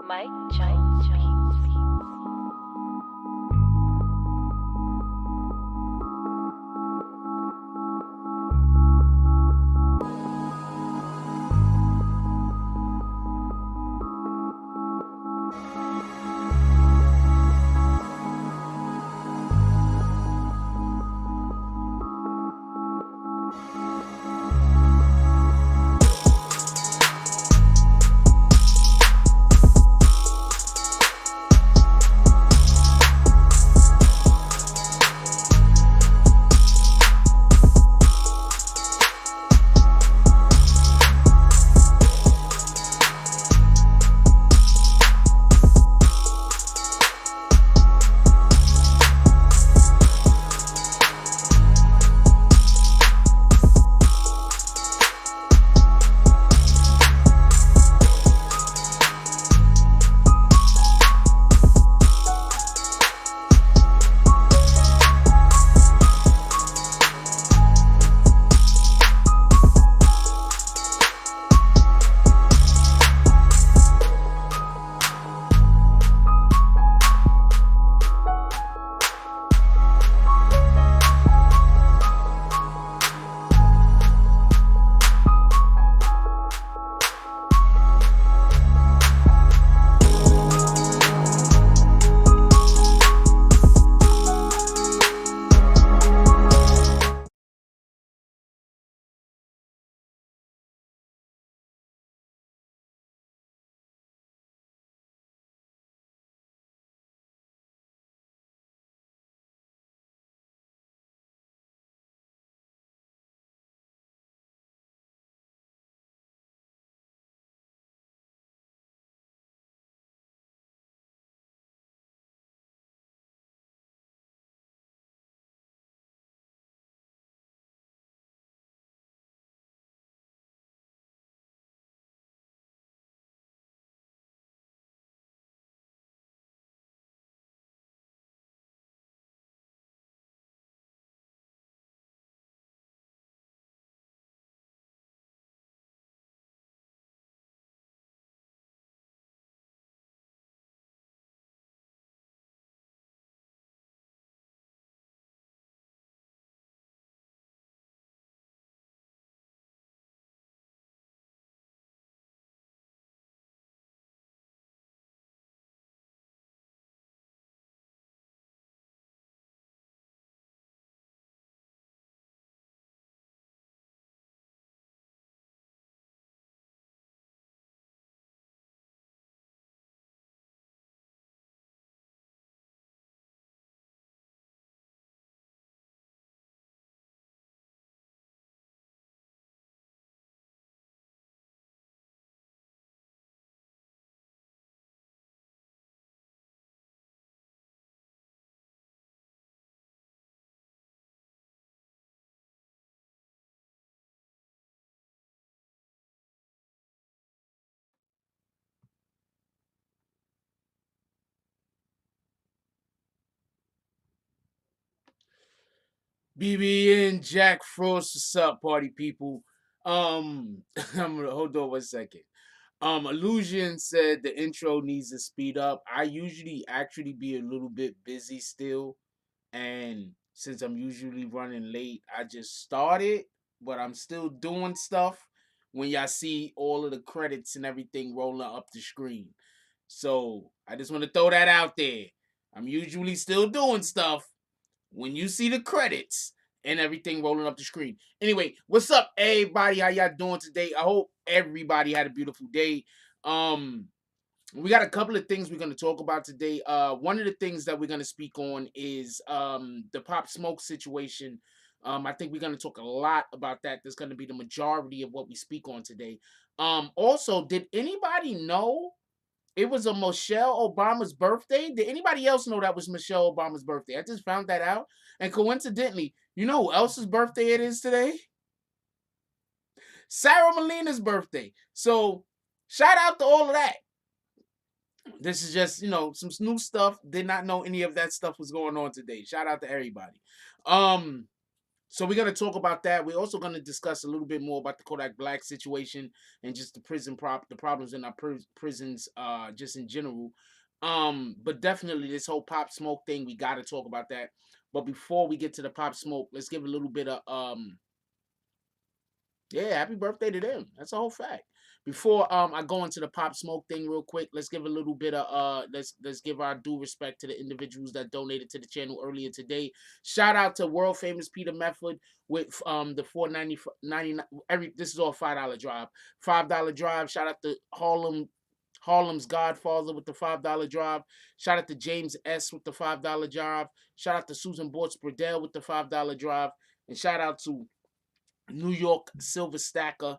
Mike Jones Beats. BBN Jack Frost, what's up, party people? I'm gonna hold on 1 second. Illusion said the intro needs to speed up. I usually actually be a little bit busy still, and since I'm usually running late, I just started, but I'm still doing stuff when y'all see all of the credits and everything rolling up the screen. So I just want to throw that out there. I'm usually still doing stuff when you see the credits and everything rolling up the screen. Anyway, what's up, everybody? How y'all doing today? I hope everybody had a beautiful day. Um, we got a couple of things we're going to talk about today. One of the things that we're going to speak on is the Pop Smoke situation. I think we're going to talk a lot about that. That's going to be the majority of what we speak on today. Also, did anybody know it was a Michelle Obama's birthday? Did anybody else know that was Michelle Obama's birthday? I just found that out. And coincidentally, you know who else's birthday it is today? Sarah Molina's birthday. So shout out to all of that. This is just, some new stuff. Did not know any of that stuff was going on today. Shout out to everybody. Um, So we're gonna talk about that. We're also gonna discuss a little bit more about the Kodak Black situation and just the the problems in our prisons, just in general. But definitely this whole Pop Smoke thing, we gotta talk about that. But before we get to the Pop Smoke, let's give a little bit of yeah, happy birthday to them. That's a whole fact. Before I go into the Pop Smoke thing real quick, let's give a little bit of let's give our due respect to the individuals that donated to the channel earlier today. Shout out to world famous Peter Method with the 490 every this is all $5 drive. $5 drive. Shout out to Harlem's Godfather with the $5 drive. Shout out to James S with the $5 drive. Shout out to Susan Bortz Burdell with the $5 drive. And shout out to New York Silver Stacker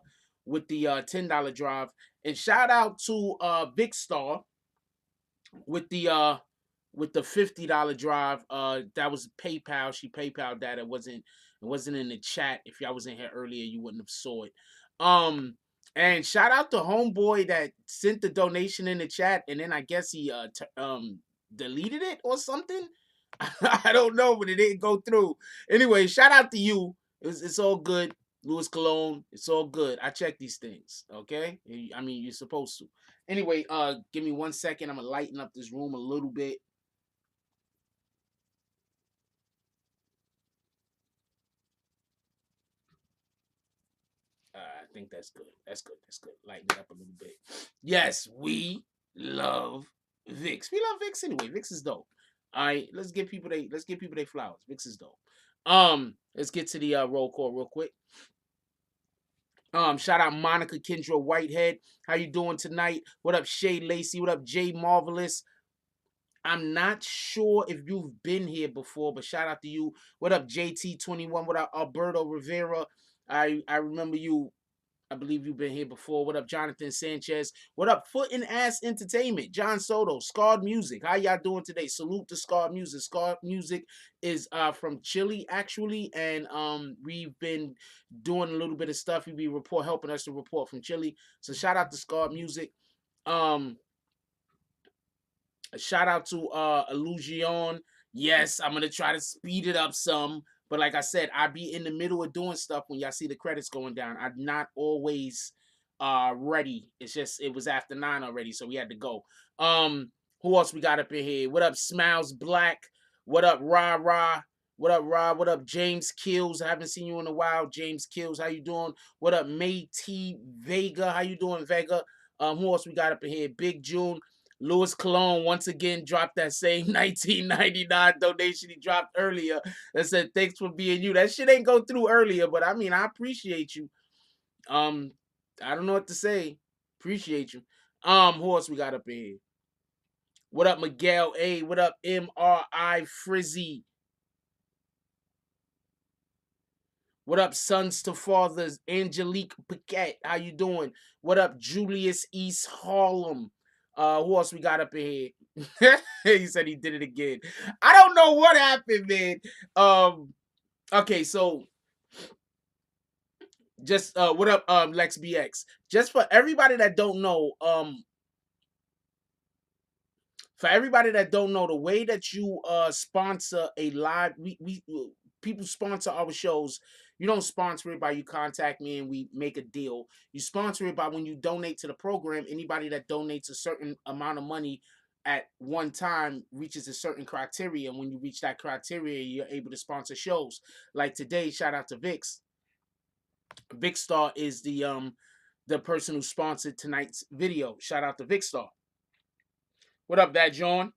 with the $10 drive. And shout out to Big Star with the $50 drive. That was PayPal. She PayPal that. It wasn't in the chat. If y'all was in here earlier, you wouldn't have saw it. And shout out to homeboy that sent the donation in the chat, and then I guess he deleted it or something. I don't know, but it didn't go through. Anyway, shout out to you. It's all good. Louis Cologne, it's all good. I check these things, okay? I mean, you're supposed to. Anyway, give me 1 second. I'm gonna lighten up this room a little bit. I think that's good. That's good. That's good. Lighten it up a little bit. Yes, we love Vix. We love Vix anyway. Vix is dope. All right, let's give people they flowers. Vix is dope. Let's get to the roll call real quick. Shout out Monica Kendra Whitehead. How you doing tonight? What up, Shay Lacey? What up, Jay Marvelous? I'm not sure if you've been here before, but shout out to you. What up, JT21? What up, Alberto Rivera? I remember you. I believe you've been here before. What up, Jonathan Sanchez? What up, Foot and Ass Entertainment? John Soto, Scarred Music. How y'all doing today? Salute to Scarred Music. Scarred Music is from Chile, actually, and we've been doing a little bit of stuff. He be helping us to report from Chile. So shout out to Scarred Music. Um, a shout out to Illusion. Yes, I'm gonna try to speed it up some. But like I said, I be in the middle of doing stuff when y'all see the credits going down. I'm not always ready. It's just it was after 9 already, so we had to go. Who else we got up in here? What up, Smiles Black? What up, Ra Ra? What up, Rob? What up, James Kills? I haven't seen you in a while. James Kills, how you doing? What up, May T Vega? How you doing, Vega? Who else we got up in here? Big June. Louis Cologne once again dropped that same 1999 donation he dropped earlier that said thanks for being you. That shit ain't go through earlier, but I mean I appreciate you. I don't know what to say. Appreciate you. Who else we got up in here? What up, Miguel A? What up, MRI Frizzy? What up, sons to fathers? Angelique Paquette, how you doing? What up, Julius East Harlem? Who else we got up in here? He said he did it again. I don't know what happened, man. Okay, so just what up, Lex BX? Just for everybody that don't know, the way that you sponsor a live, we people sponsor our shows. You don't sponsor it by you contact me and we make a deal. You sponsor it by when you donate to the program. Anybody that donates a certain amount of money at one time reaches a certain criteria, and when you reach that criteria, you're able to sponsor shows. Like today, shout out to Vix. Vic Star is the person who sponsored tonight's video. Shout out to Vic Star. What up, that John?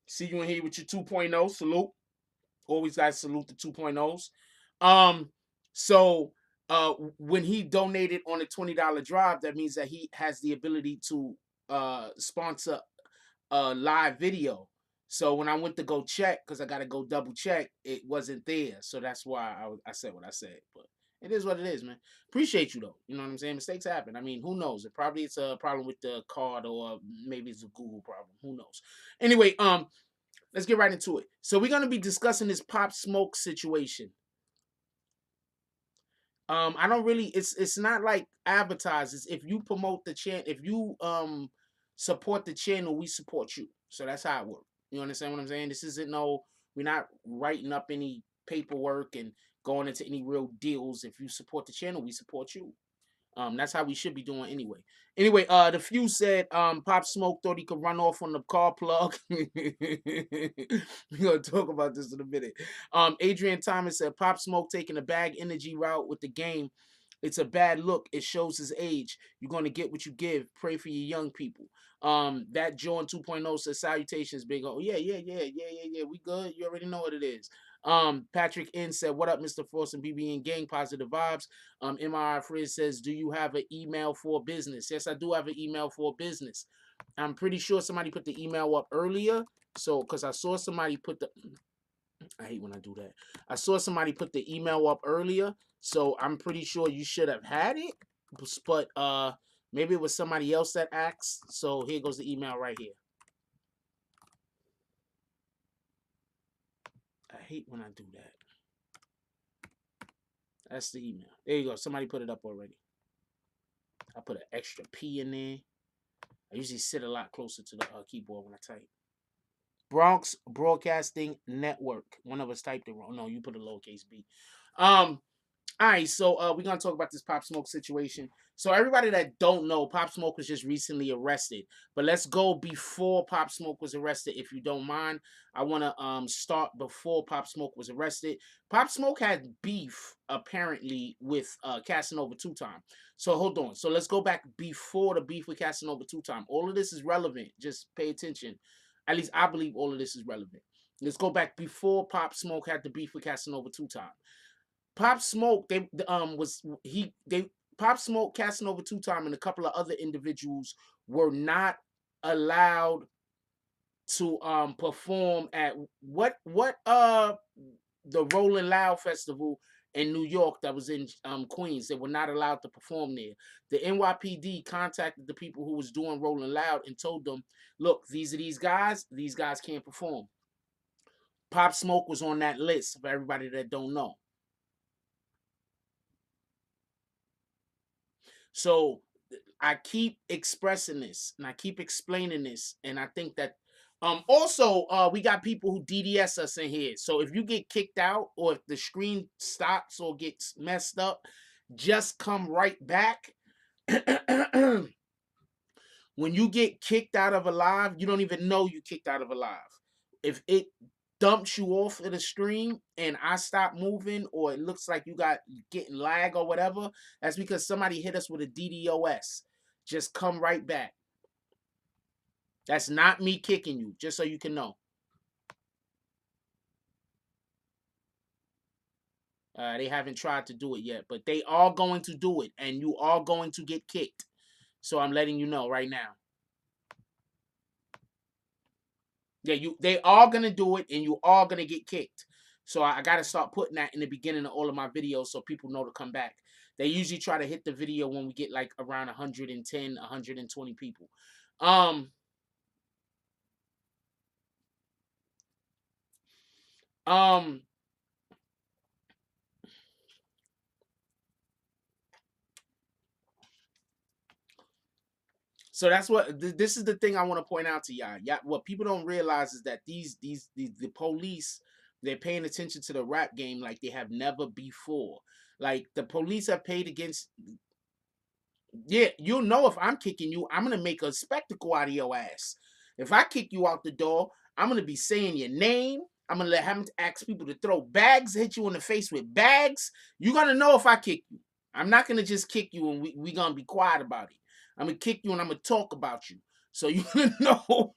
See you in here with your 2.0. Salute. Always guys salute the 2.0s. So when he donated on a $20 drive, that means that he has the ability to sponsor a live video. So when I went to go check, because I got to go double check, it wasn't there. So that's why I said what I said. But it is what it is, man. Appreciate you though. You know what I'm saying? Mistakes happen. I mean, who knows? It's a problem with the card, or maybe it's a Google problem. Who knows? Anyway, let's get right into it. So we're gonna be discussing this Pop Smoke situation. I don't really. It's not like advertisers. If you promote the channel, if you support the channel, we support you. So that's how it works. You understand what I'm saying? This isn't no. We're not writing up any paperwork and going into any real deals. If you support the channel, we support you. That's how we should be doing anyway. Anyway, the few said Pop Smoke thought he could run off on the car plug. We're gonna talk about this in a minute. Adrian Thomas said Pop Smoke taking a bag energy route with the game. It's a bad look. It shows his age. You're gonna get what you give. Pray for your young people. That John 2.0 says salutations, big O. Yeah. We good. You already know what it is. Patrick N said, "What up, Mr. Frost and BBN gang? Positive vibes." MRI Frizz says, "Do you have an email for business?" Yes, I do have an email for business. I'm pretty sure somebody put the email up earlier. So, because I saw somebody put the, I hate when I do that. I saw somebody put the email up earlier. So I'm pretty sure you should have had it. But maybe it was somebody else that asked. So here goes the email right here. I hate when I do that. That's the email. There you go. Somebody put it up already. I put an extra P in there. I usually sit a lot closer to the keyboard when I type. Bronx Broadcasting Network. One of us typed it wrong. No, you put a lowercase b. All right, so we're gonna talk about this Pop Smoke situation. So everybody that don't know, Pop Smoke was just recently arrested. But let's go before Pop Smoke was arrested, if you don't mind. I want to start before Pop Smoke was arrested. Pop Smoke had beef apparently with Casanova Two Time. So hold on. So let's go back before the beef with Casanova Two Time. All of this is relevant. Just pay attention. At least I believe all of this is relevant. Let's go back before Pop Smoke had the beef with Casanova Two Time. Pop Smoke, Pop Smoke, Casanova Two Time, and a couple of other individuals were not allowed to perform at the Rolling Loud Festival in New York that was in Queens. They were not allowed to perform there. The NYPD contacted the people who was doing Rolling Loud and told them, look, these are these guys can't perform. Pop Smoke was on that list for everybody that don't know. So I keep expressing this and I keep explaining this, and I think that also we got people who DDS us in here. So if you get kicked out or if the screen stops or gets messed up, just come right back. When you get kicked out of a live, you don't even know you kicked out of a live. If it dumps you off of the stream and I stop moving, or it looks like you got getting lag or whatever, that's because somebody hit us with a DDoS. Just come right back. That's not me kicking you, just so you can know. They haven't tried to do it yet, but they are going to do it, and you are going to get kicked. So I'm letting you know right now. Yeah, they are gonna do it, and you are gonna get kicked. So I gotta start putting that in the beginning of all of my videos so people know to come back. They usually try to hit the video when we get like around 110, 120 people. Um, um, so that's what this is the thing I want to point out to y'all. Yeah, what people don't realize is that the police, they're paying attention to the rap game like they have never before. Like the police have paid against. Yeah, you'll know if I'm kicking you, I'm gonna make a spectacle out of your ass. If I kick you out the door, I'm gonna be saying your name. I'm gonna have to ask people to throw bags, hit you in the face with bags. You're gonna know if I kick you. I'm not gonna just kick you and we gonna be quiet about it. I'm gonna kick you and I'm gonna talk about you. So you gonna know.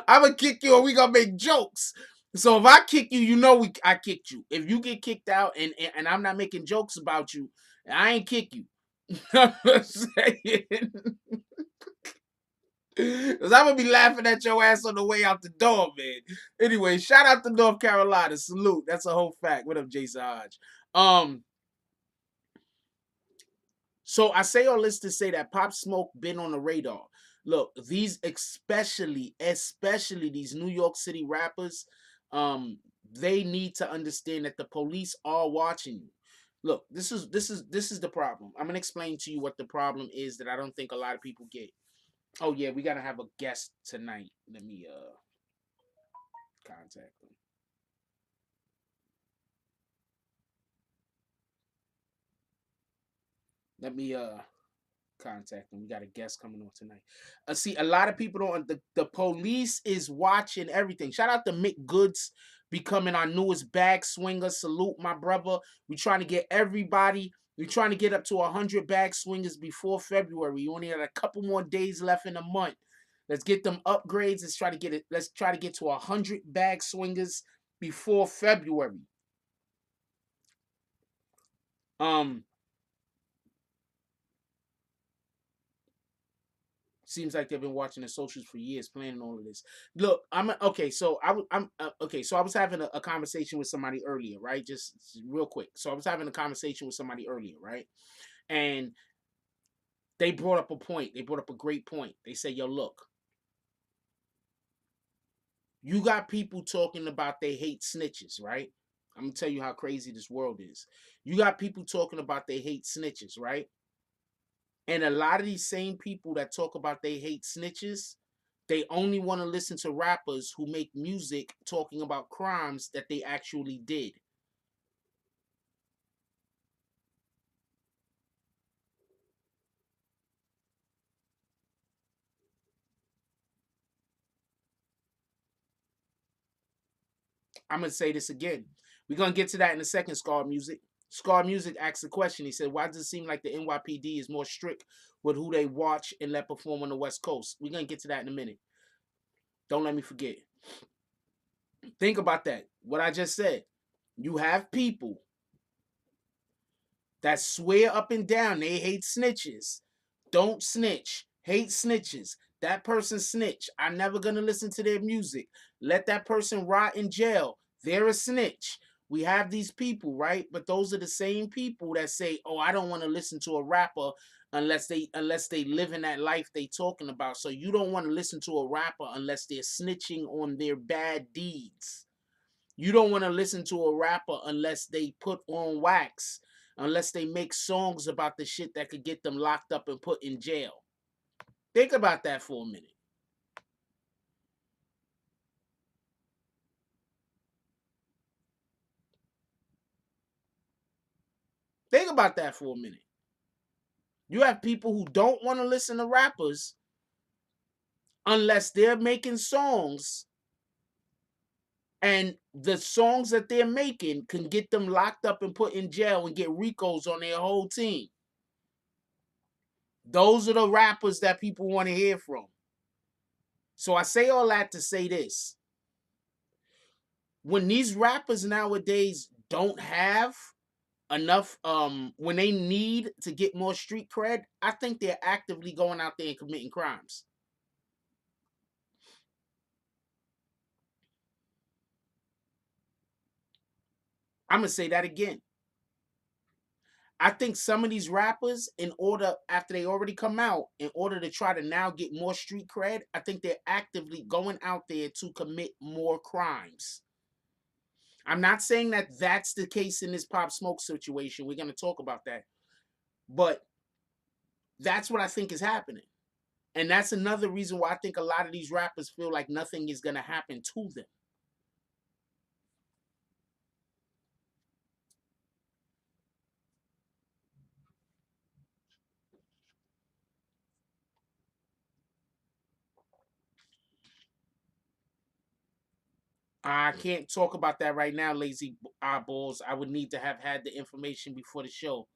I'm gonna kick you and we gonna make jokes. So if I kick you, you know I kicked you. If you get kicked out and I'm not making jokes about you, I ain't kick you. I'm saying. Cause I'm gonna be laughing at your ass on the way out the door, man. Anyway, shout out to North Carolina. Salute. That's a whole fact. What up, Jason Hodge? So I say all this to say that Pop Smoke been on the radar. Look, these especially these New York City rappers, they need to understand that the police are watching you. Look, this is the problem. I'm gonna explain to you what the problem is that I don't think a lot of people get. Oh yeah, we gotta have a guest tonight. Let me contact them. Let me contact them. We got a guest coming on tonight. See, a lot of people don't. The police is watching everything. Shout out to Mick Goods becoming our newest bag swinger. Salute my brother. We trying to get everybody. We're trying to get up to 100 bag swingers before February. We only got a couple more days left in the month. Let's get them upgrades. Let's try to get it. Let's try to get to 100 bag swingers before February. Seems like they've been watching the socials for years, planning all of this. Look, I'm okay. So I'm okay. So I was having a conversation with somebody earlier, right? Just real quick. So I was having a conversation with somebody earlier, right? And they brought up a point. They brought up a great point. They say, "Yo, look, you got people talking about they hate snitches, right? I'm gonna tell you how crazy this world is. You got people talking about they hate snitches, right? And a lot of these same people that talk about they hate snitches, they only want to listen to rappers who make music talking about crimes that they actually did. I'm going to say this again. We're going to get to that in a second, Scar Music. Scar Music asked a question. He said, why does it seem like the NYPD is more strict with who they watch and let perform on the West Coast? We're going to get to that in a minute. Don't let me forget. Think about that. What I just said. You have people that swear up and down they hate snitches. Don't snitch. Hate snitches. That person snitch. I'm never gonna listen to their music. Let that person rot in jail. They're a snitch. We have these people, right? But those are the same people that say, "Oh, I don't want to listen to a rapper unless they live in that life they talking about." So you don't want to listen to a rapper unless they're snitching on their bad deeds. You don't want to listen to a rapper unless they put on wax, unless they make songs about the shit that could get them locked up and put in jail. Think about that for a minute. Think about that for a minute. You have people who don't want to listen to rappers unless they're making songs and the songs that they're making can get them locked up and put in jail and get RICOs on their whole team. Those are the rappers that people want to hear from. So I say all that to say this. When these rappers nowadays don't have enough when they need to get more street cred, I think they're actively going out there and committing crimes. I'm gonna say that again. I think some of these rappers, in order after they already come out, in order to try to now get more street cred, I think they're actively going out there to commit more crimes. I'm not saying that that's the case in this Pop Smoke situation. We're gonna talk about that, but that's what I think is happening. And that's another reason why I think a lot of these rappers feel like nothing is going to happen to them. I can't talk about that right now, lazy eyeballs. I would need to have had the information before the show.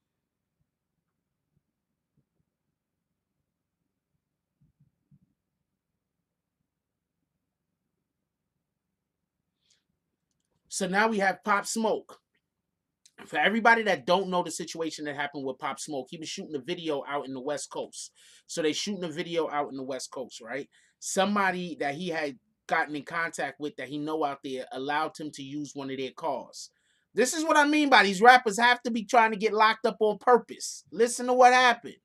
So now we have Pop Smoke. For everybody that don't know the situation that happened with Pop Smoke, he was shooting a video out in the West Coast. So they shooting a video out in the West Coast, right? Somebody that he had gotten in contact with that he know out there allowed him to use one of their cars. This is what I mean by these rappers have to be trying to get locked up on purpose. Listen to what happened.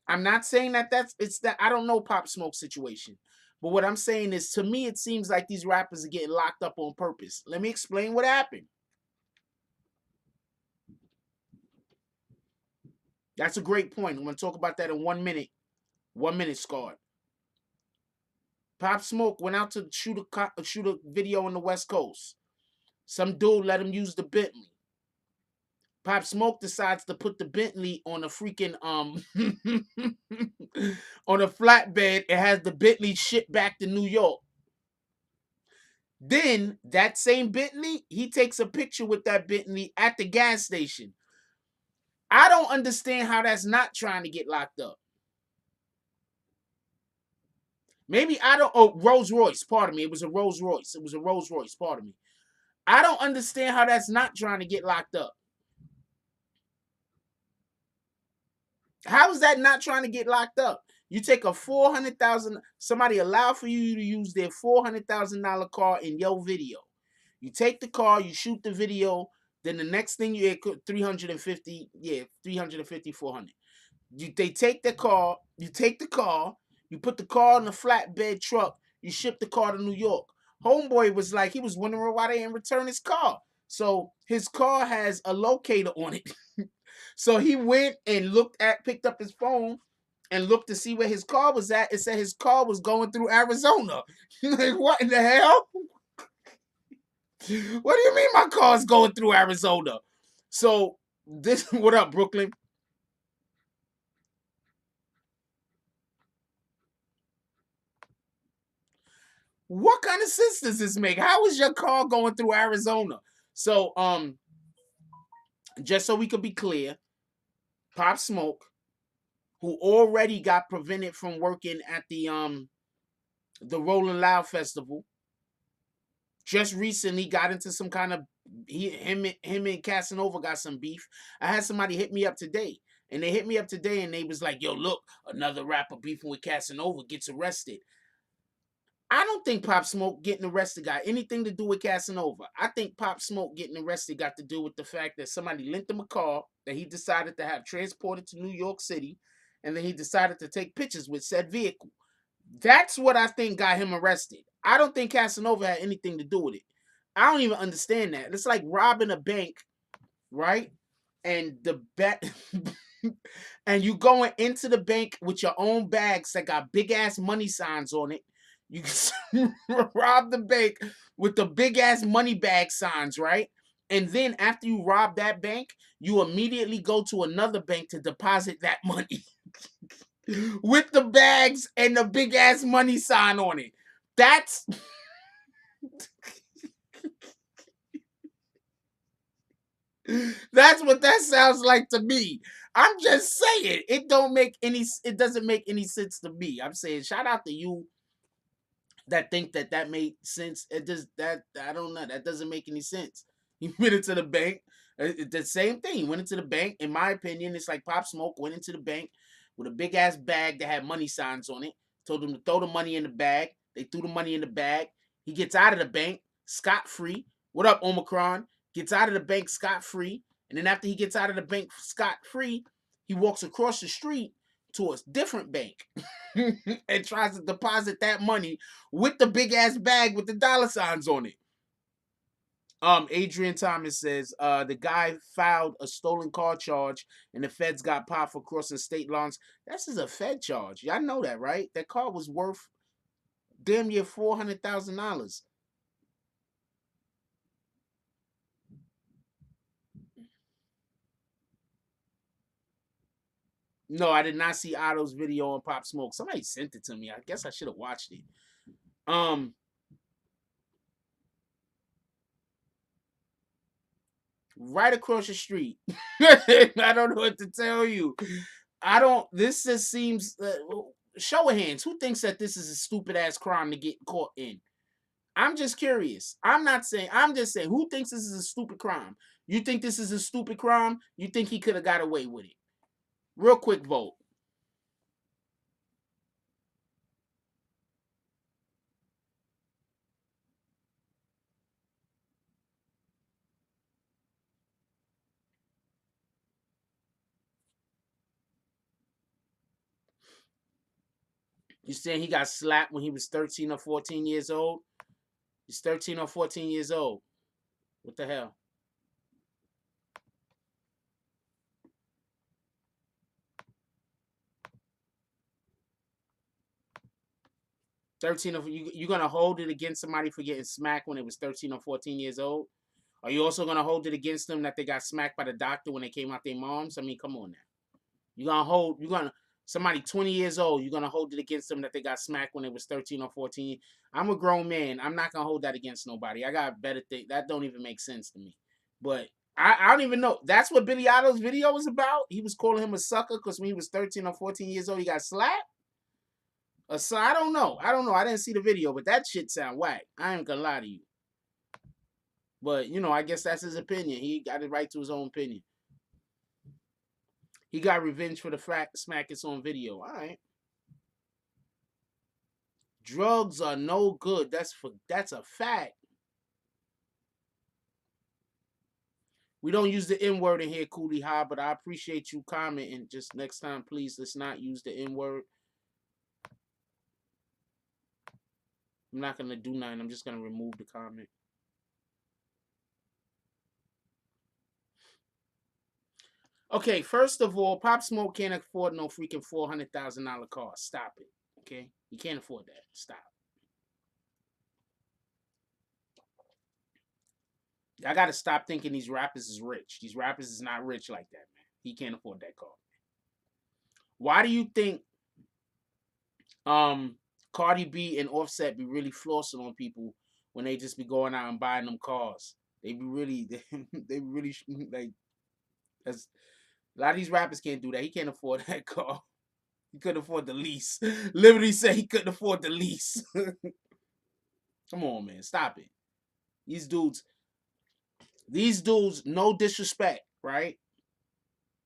I'm not saying that it's that I don't know Pop Smoke situation. But what I'm saying is to me it seems like these rappers are getting locked up on purpose. Let me explain what happened. That's a great point. I'm going to talk about that in 1 minute. 1 minute, Scarred. Pop Smoke went out to shoot a video on the West Coast. Some dude let him use the Bentley. Pop Smoke decides to put the Bentley on a freaking on a flatbed. It has the Bentley shipped back to New York. Then that same Bentley, he takes a picture with that Bentley at the gas station. I don't understand how that's not trying to get locked up. Maybe I don't. Oh, Rolls Royce. Pardon me. It was a Rolls Royce. It was a Rolls Royce. Pardon me. I don't understand how that's not trying to get locked up. How is that not trying to get locked up? You take a 400,000. Somebody allow for you to use their $400,000 car in your video. You take the car, you shoot the video. Then the next thing you 350, 350, 400. They take the car, you take the car, you put the car in a flatbed truck, you ship the car to New York. Homeboy was like, he was wondering why they didn't return his car. So his car has a locator on it. So he went and picked up his phone and looked to see where his car was at. It said his car was going through Arizona. Like, what in the hell? What do you mean my car's going through Arizona? So this, what up, Brooklyn? What kind of sense does this make? How is your car going through Arizona? So, just so we could be clear, Pop Smoke, who already got prevented from working at the Rolling Loud Festival, just recently got into some kind of him and Casanova got some beef. I had somebody hit me up today, and they hit me up today, and they was like, "Yo, look, another rapper beefing with Casanova gets arrested." I don't think Pop Smoke getting arrested got anything to do with Casanova. I think Pop Smoke getting arrested got to do with the fact that somebody lent him a car that he decided to have transported to New York City, and then he decided to take pictures with said vehicle. That's what I think got him arrested. I don't think Casanova had anything to do with it. I don't even understand that. It's like robbing a bank, right? And the bet and you going into the bank with your own bags that got big ass money signs on it. You can rob the bank with the big ass money bag signs, right? And then after you rob that bank, you immediately go to another bank to deposit that money with the bags and the big ass money sign on it. That's That's what that sounds like to me. I'm just saying it doesn't make any sense to me. I'm saying shout out to you that think that made sense. It does that I don't know. That doesn't make any sense. He went into the bank. The same thing. He went into the bank. In my opinion, it's like Pop Smoke went into the bank with a big ass bag that had money signs on it. Told them to throw the money in the bag. They threw the money in the bag. He gets out of the bank scot free. What up, Omicron? Gets out of the bank scot free. And then after he gets out of the bank scot free, he walks across the street to a different bank and tries to deposit that money with the big ass bag with the dollar signs on it. Adrian Thomas says the guy filed a stolen car charge and the feds got popped for crossing state lines. That's just a Fed charge. Y'all know that, right? That car was worth damn near $400,000. No, I did not see Otto's video on Pop Smoke. Somebody sent it to me. I guess I should have watched it. Right across the street. I don't know what to tell you. I don't. This just seems. Show of hands. Who thinks that this is a stupid ass crime to get caught in? I'm just curious. I'm not saying. I'm just saying. Who thinks this is a stupid crime? You think this is a stupid crime? You think he could have got away with it? Real quick vote. You saying he got slapped when he was 13 or 14 years old? He's 13 or 14 years old. What the hell? 13 of you gonna hold it against somebody for getting smacked when it was 13 or 14 years old? Are you also gonna hold it against them that they got smacked by the doctor when they came out their moms? I mean, come on now. You're gonna somebody 20 years old, you're gonna hold it against them that they got smacked when they was 13 or 14. I'm a grown man. I'm not gonna hold that against nobody. I got better things. That don't even make sense to me. But I don't even know. That's what Billy Idol's video was about. He was calling him a sucker because when he was 13 or 14 years old, he got slapped. So I don't know. I don't know. I didn't see the video, but that shit sound whack. I ain't gonna lie to you. But you know, I guess that's his opinion. He got it right to his own opinion. He got revenge for the smack it's on video. All right. Drugs are no good. That's a fact. We don't use the N-word in here, Coolie High, but I appreciate you commenting. Just next time, please, let's not use the N-word. I'm not gonna do nothing. I'm just gonna remove the comment. Okay, first of all, Pop Smoke can't afford no freaking $400,000 car. Stop it. Okay? You can't afford that. Stop. I gotta stop thinking these rappers is rich. These rappers is not rich like that, man. He can't afford that car. Why do you think Cardi B and Offset be really flossing on people when they just be going out and buying them cars? They be really, they really like. That's, a lot of these rappers can't do that. He can't afford that car. He couldn't afford the lease. Liberty said he couldn't afford the lease. Come on, man, stop it. These dudes, no disrespect, right?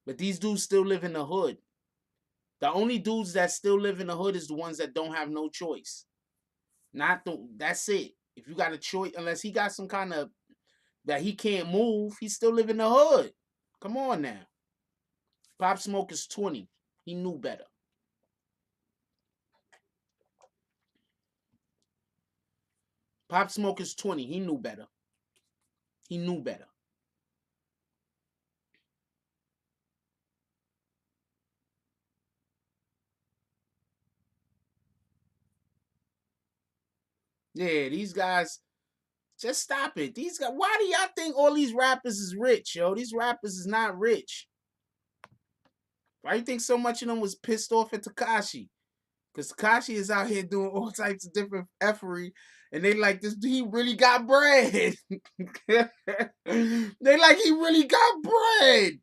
But these dudes still live in the hood. The only dudes that still live in the hood is the ones that don't have no choice. That's it. If you got a choice, unless he got some kind of that he can't move, he still live in the hood. Come on now. Pop Smoke is 20. He knew better. Pop Smoke is 20. He knew better. He knew better. Yeah, these guys, just stop it. These guys, why do y'all think all these rappers is rich, yo? These rappers is not rich. Why do you think so much of them was pissed off at Tekashi? Because Tekashi is out here doing all types of different effery, and they like this. He really got bread. They like he really got bread.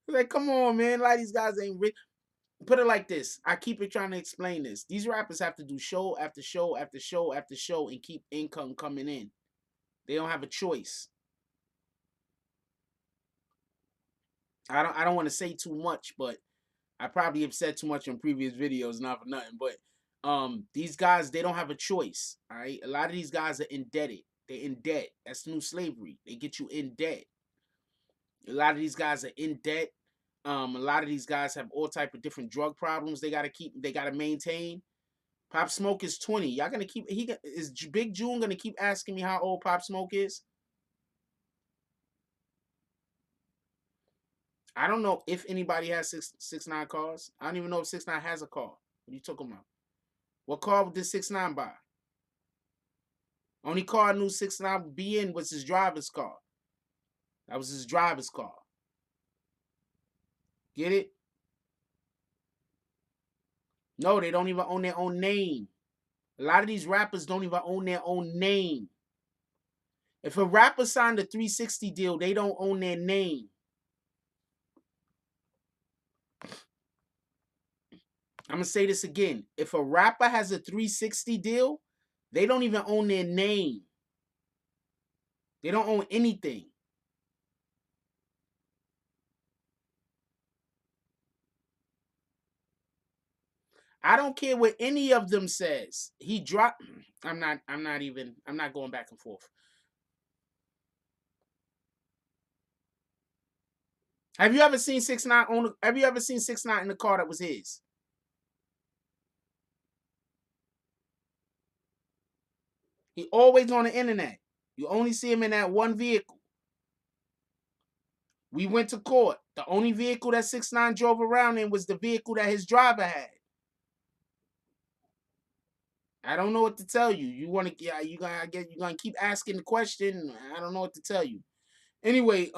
Like, come on, man. A lot of these guys ain't rich. Put it like this. I keep it trying to explain this. These rappers have to do show after show after show after show and keep income coming in. They don't have a choice. I don't want to say too much, but I probably have said too much in previous videos, not for nothing. But these guys, they don't have a choice. All right. A lot of these guys are indebted. They're in debt. That's new slavery. They get you in debt. A lot of these guys are in debt. A lot of these guys have all type of different drug problems they gotta maintain. Pop Smoke is 20. Y'all gonna keep is Big June gonna keep asking me how old Pop Smoke is? I don't know if anybody has 6ix9ine cars. I don't even know if 6ix9ine has a car. What are you talking about? What car did 6ix9ine buy? Only car I knew 6ix9ine would be in was his driver's car. That was his driver's car. Get it? No, they don't even own their own name. A lot of these rappers don't even own their own name. If a rapper signed a 360 deal, they don't own their name. I'm going to say this again. If a rapper has a 360 deal, they don't even own their name. They don't own anything. I don't care what any of them says. He dropped. I'm not going back and forth. Have you ever seen 6ix9ine own? Have you ever seen 6ix9ine in the car that was his? He always on the internet. You only see him in that one vehicle. We went to court. The only vehicle that 6ix9ine drove around in was the vehicle that his driver had. I don't know what to tell you. You want to, yeah, you gonna keep asking the question. I don't know what to tell you. Anyway,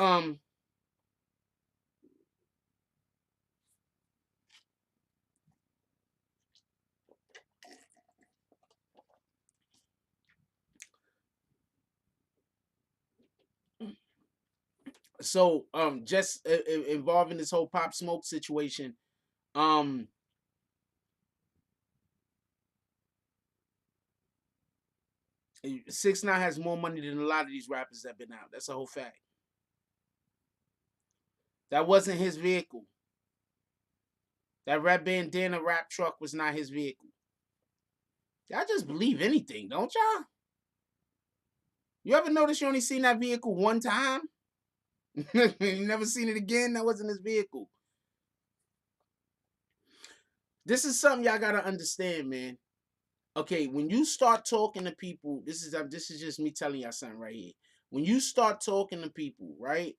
so just involving this whole Pop Smoke situation, um 6ix9ine has more money than a lot of these rappers that been out. That's a whole fact. That wasn't his vehicle. That red bandana rap truck was not his vehicle. Y'all just believe anything, don't y'all? You ever notice you only seen that vehicle one time? You never seen it again? That wasn't his vehicle. This is something y'all gotta understand, man. Okay, when you start talking to people, this is just me telling y'all something right here. When you start talking to people, right?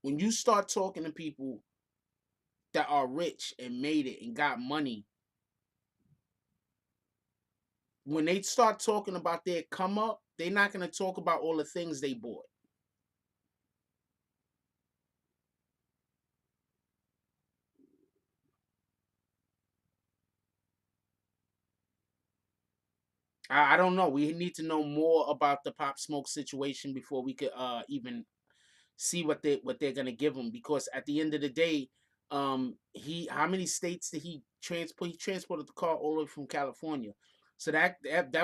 When you start talking to people that are rich and made it and got money, when they start talking about their come up, they're not gonna talk about all the things they bought. I don't know. We need to know more about the Pop Smoke situation before we could even see what they're gonna give him. Because at the end of the day, he how many states did he transport? He transported the car all the way from California, so that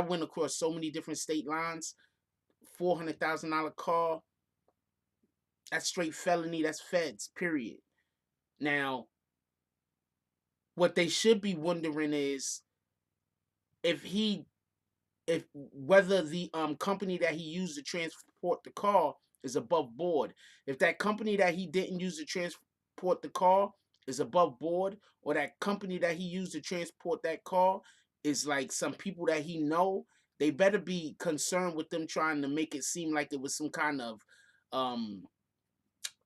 went across so many different state lines. $400,000 car. That's straight felony. That's feds. Period. Now, what they should be wondering is if he if whether the company that he used to transport the car is above board. If that company that he didn't use to transport the car is above board, or that company that he used to transport that car is like some people that he know, they better be concerned with them trying to make it seem like it was some kind of um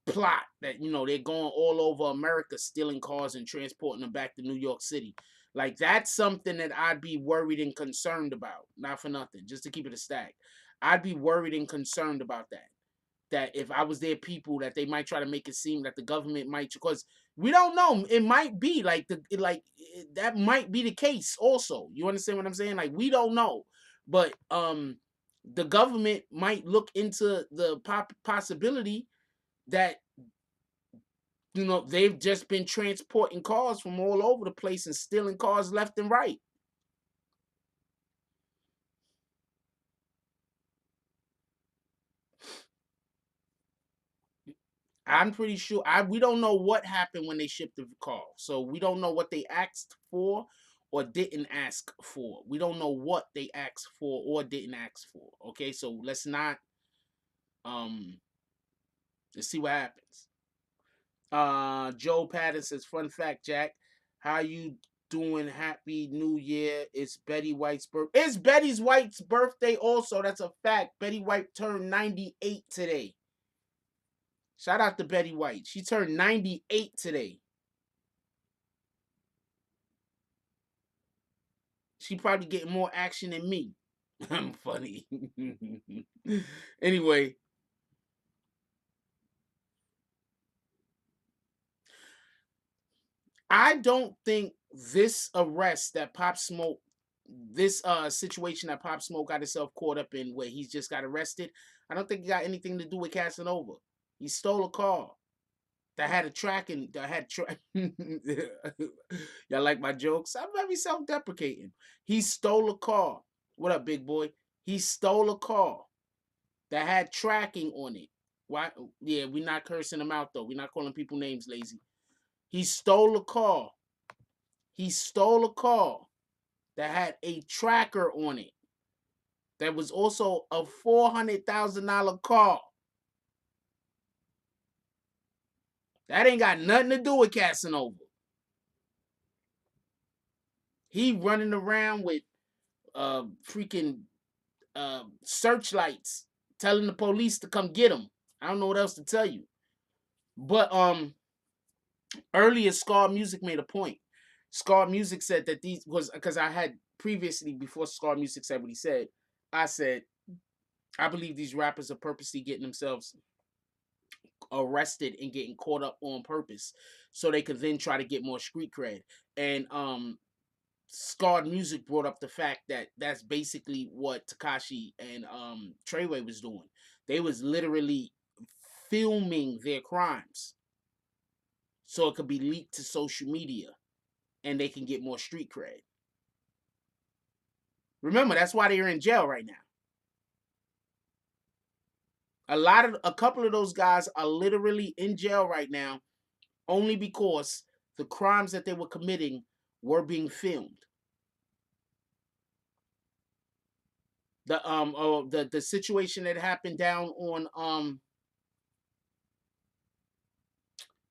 plot that they're going all over America stealing cars and transporting them back to New York City. Like that's something that I'd be worried and concerned about. Not for nothing, just to keep it a stack. I'd be worried and concerned about that. That if I was their people, that they might try to make it seem that the government might, because we don't know. It might be that might be the case. Also, you understand what I'm saying? Like we don't know, but the government might look into the possibility that they've just been transporting cars from all over the place and stealing cars left and right. I'm pretty sure we don't know what happened when they shipped the car. So we don't know what they asked for or didn't ask for. We don't know what they asked for or didn't ask for. Okay, so um let's see what happens. Joe Patton says, fun fact, Jack, how you doing? Happy New Year. It's Betty White's birthday. It's Betty White's birthday also. That's a fact. Betty White turned 98 today. Shout out to Betty White. She turned 98 today. She probably getting more action than me. I'm funny. Anyway, I don't think this arrest that Pop Smoke, this situation that Pop Smoke got himself caught up in, where he's just got arrested, I don't think it got anything to do with Casanova. He stole a car that had a tracking that had y'all like my jokes? I'm very self-deprecating. He stole a car. What up, big boy? He stole a car that had tracking on it. Why? Yeah, we're not cursing him out though. We're not calling people names, lazy. He stole a car. He stole a car that had a tracker on it. That was also a $400,000 car. That ain't got nothing to do with Casanova. He running around with freaking searchlights, telling the police to come get him. I don't know what else to tell you. But earlier, Scar Music made a point. Scar Music said that these was because I had previously, before Scar Music said what he said, I said I believe these rappers are purposely getting themselves arrested and getting caught up on purpose so they could then try to get more street cred. And Scarred Music brought up the fact that that's basically what Tekashi and Treyway was doing. They was literally filming their crimes so it could be leaked to social media and they can get more street cred. Remember, that's why they're in jail right now. A couple of those guys are literally in jail right now only because the crimes that they were committing were being filmed. The situation that happened down on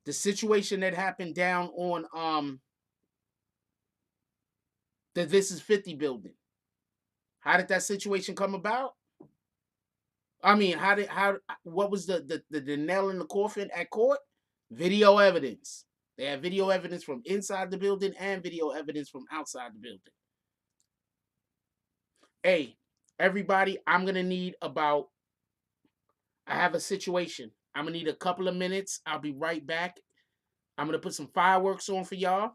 the situation that happened down on the This Is 50 building. How did that situation come about? I mean, what was the nail in the coffin at court? Video evidence. They have video evidence from inside the building and video evidence from outside the building. Hey, everybody, I'm gonna need about. I have a situation. I'm gonna need a couple of minutes. I'll be right back. I'm gonna put some fireworks on for y'all.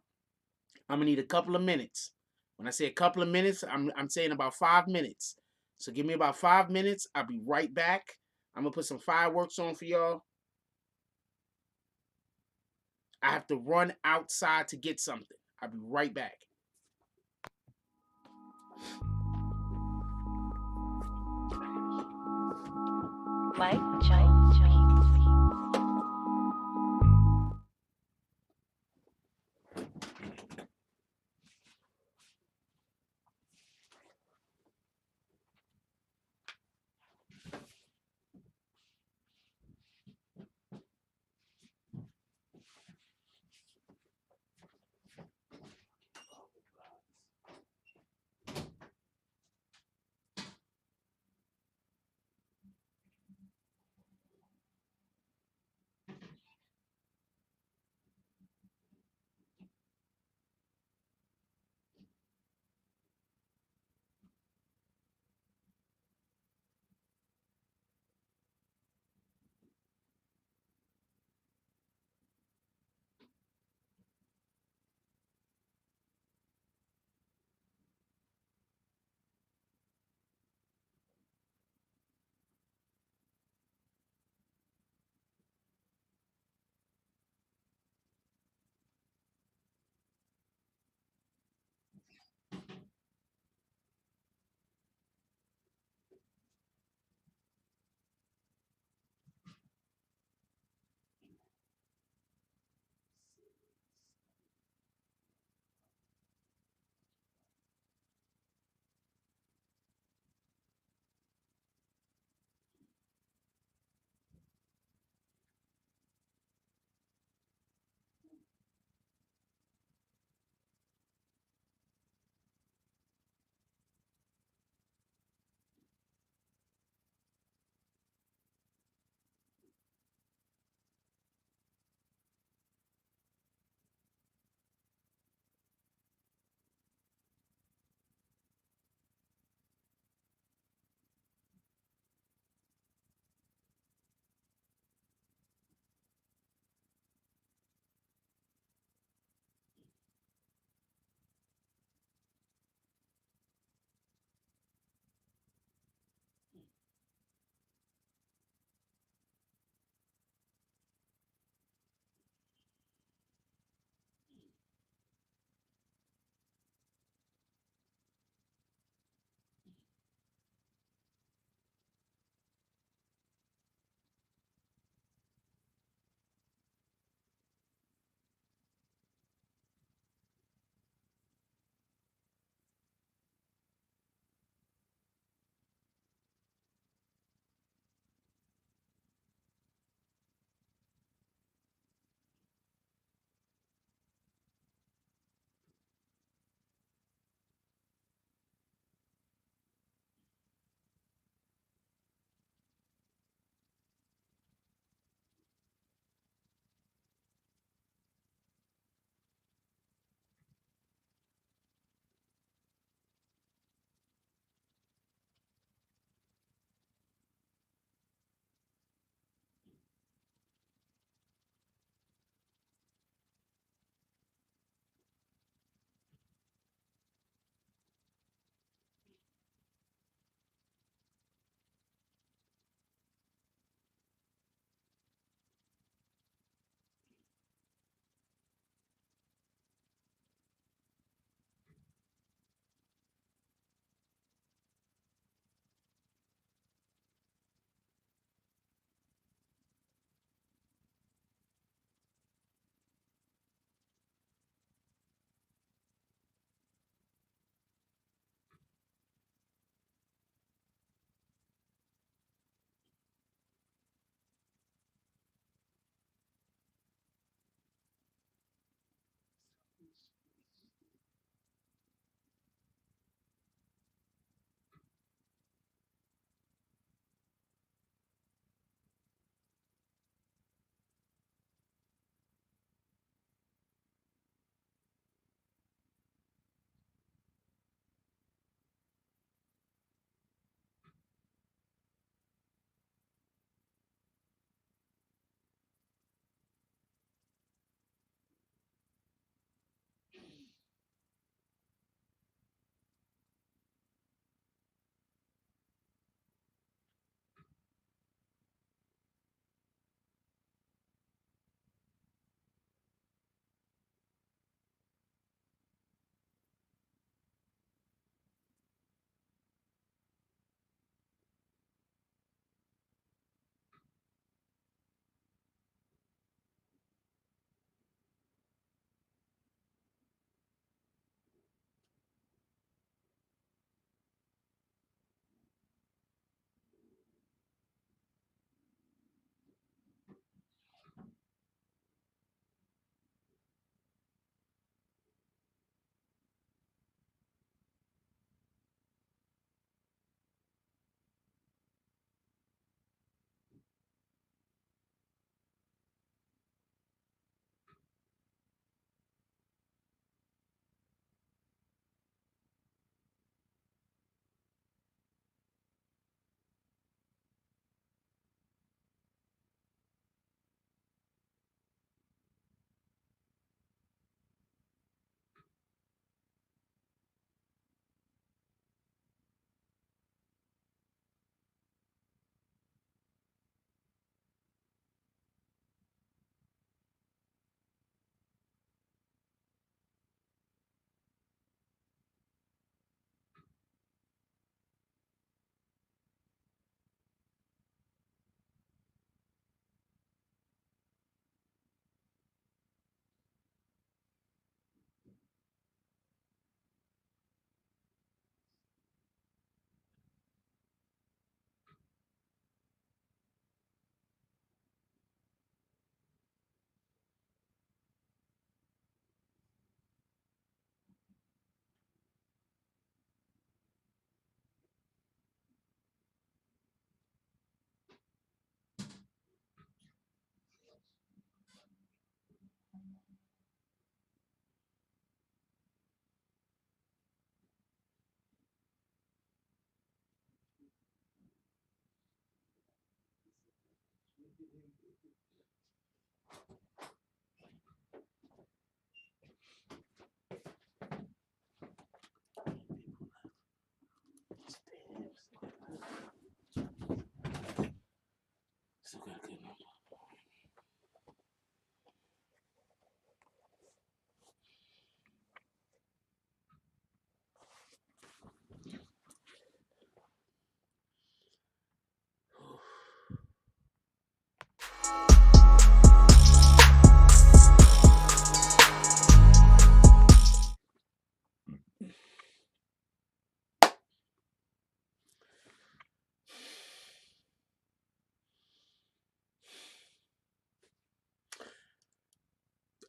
I'm gonna need a couple of minutes. When I say a couple of minutes, I'm saying about 5 minutes. So give me about 5 minutes. I'll be right back. I'm gonna put some fireworks on for y'all. I have to run outside to get something. I'll be right back. Mike Jones.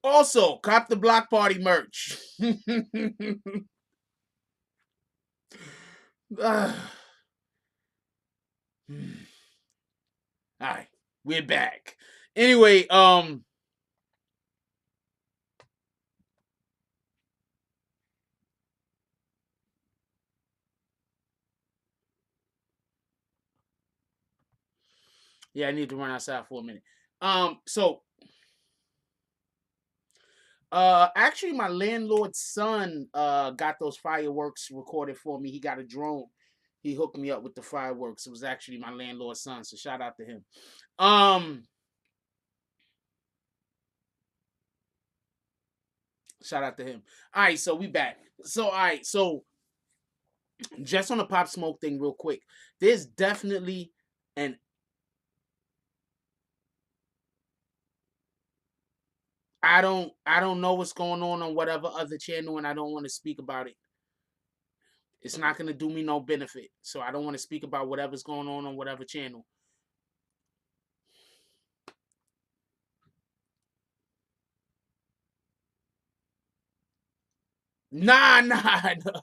Also, cop the block party merch. All right, we're back. Anyway, yeah, I need to run outside for a minute. So actually my landlord's son got those fireworks recorded for me. He got a drone. He hooked me up with the fireworks. It was actually my landlord's son, so shout out to him. Shout out to him. All right, so we back. So all right, so just on the Pop Smoke thing real quick. There's definitely an I don't know what's going on whatever other channel, and I don't want to speak about it. It's not gonna do me no benefit. So I don't want to speak about whatever's going on whatever channel. Nah, nah, no.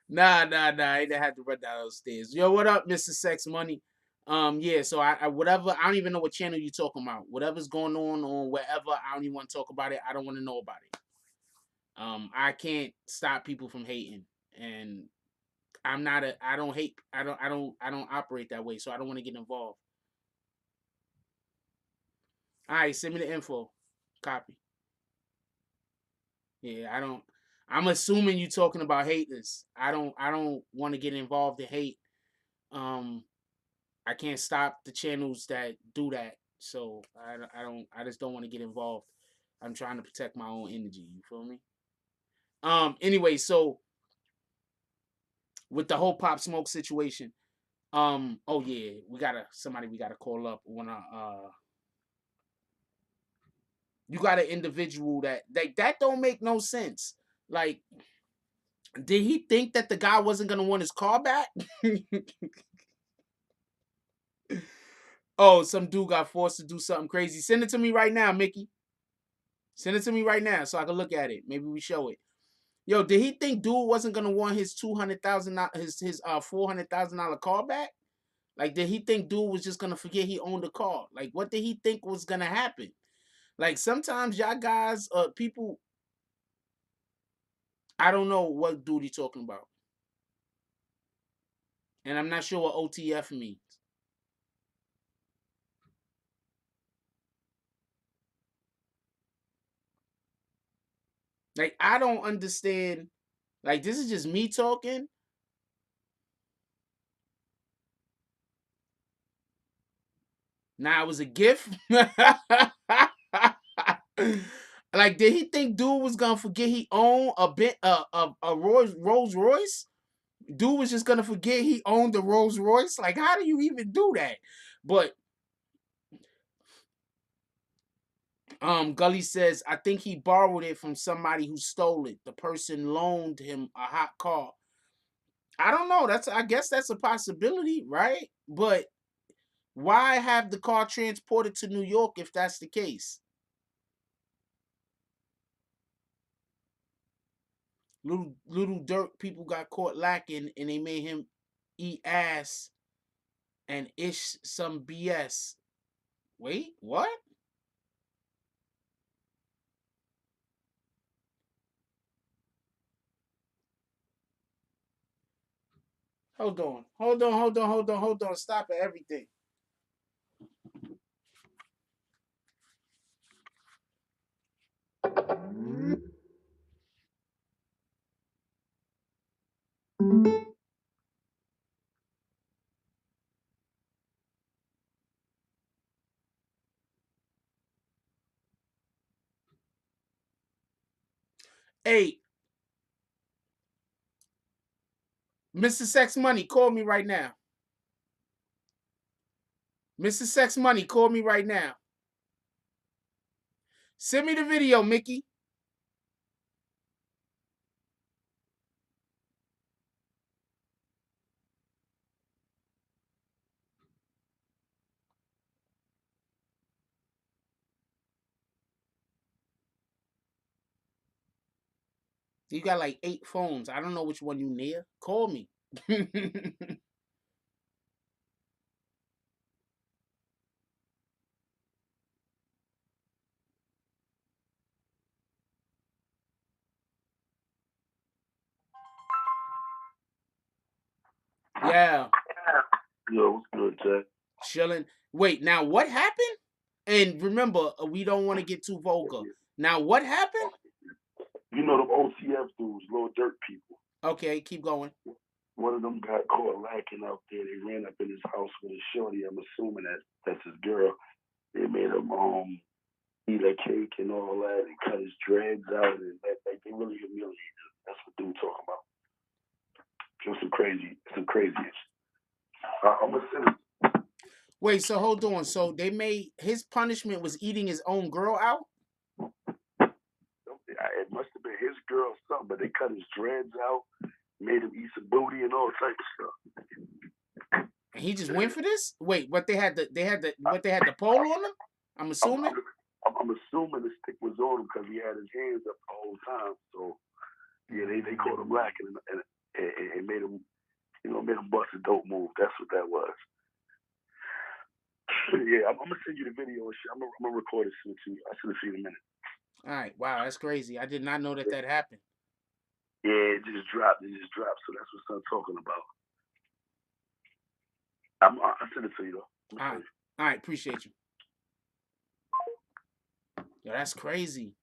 Nah. I didn't have to run down those stairs. Yo, what up, Mr. Sex Money? Yeah, so I whatever, I don't even know what channel you talking about. Whatever's going on wherever, I don't even want to talk about it. I don't want to know about it. I can't stop people from hating. And I don't hate, I don't operate that way, so I don't want to get involved. All right, send me the info. Copy. Yeah, I'm assuming you talking about haters. I don't want to get involved in hate. Um I can't stop the channels that do that. So I just don't want to get involved. I'm trying to protect my own energy. You feel me? Anyway, so with the whole Pop Smoke situation, oh yeah, we gotta call up when you got an individual that don't make no sense. Like, did he think that the guy wasn't gonna want his car back? Oh, some dude got forced to do something crazy. Send it to me right now, Mickey. Send it to me right now so I can look at it. Maybe we show it. Yo, did he think dude wasn't gonna want his his $400,000 car back? Like, did he think dude was just gonna forget he owned a car? Like, what did he think was gonna happen? Like, sometimes y'all guys, people, I don't know what dude he talking about, and I'm not sure what OTF means. Like, I don't understand. Like, this is just me talking. Now it was a gift. Like, did he think dude was gonna forget he owned a Rolls Royce? Dude was just gonna forget he owned the Rolls Royce. Like, how do you even do that? But Gully says, I think he borrowed it from somebody who stole it. The person loaned him a hot car. I don't know. I guess that's a possibility, right? But why have the car transported to New York if that's the case? Little Durk people got caught lacking and they made him eat ass and ish some BS. Wait, what? Hold on. Stop at everything. Hey, Mr. Sex Money, call me right now. Mr. Sex Money, call me right now. Send me the video, Mickey. You got like 8 phones. I don't know which one you near. Call me. Yeah. Yo, what's good, Jack? Chilling. Wait, now what happened? And remember, we don't want to get too vulgar. Now what happened? You know them OTF dudes, little dirt people. Okay, keep going. One of them got caught lacking out there. They ran up in his house with a shorty. I'm assuming that's his girl. They made him eat a cake and all that, and cut his dreads out, and like they really humiliated him. That's what dude talking about. Just some crazy. I'm gonna send it. Wait, so hold on. So they made his punishment was eating his own girl out? It must have been his girl or something, but they cut his dreads out, made him eat some booty and all types of stuff. And he just went for this? Wait, what they had the pole on him? I'm assuming. I'm assuming the stick was on him because he had his hands up the whole time. So yeah, they caught him lacking and made him, made him bust a dope move. That's what that was. Yeah, I'm gonna send you the video and shit. I'm gonna record it to you. I'll send it to you in a minute. All right, wow, that's crazy. I did not know that happened. Yeah, it just dropped. So that's what I'm talking about. I'll send it to you though. All right, appreciate you. Yo, that's crazy.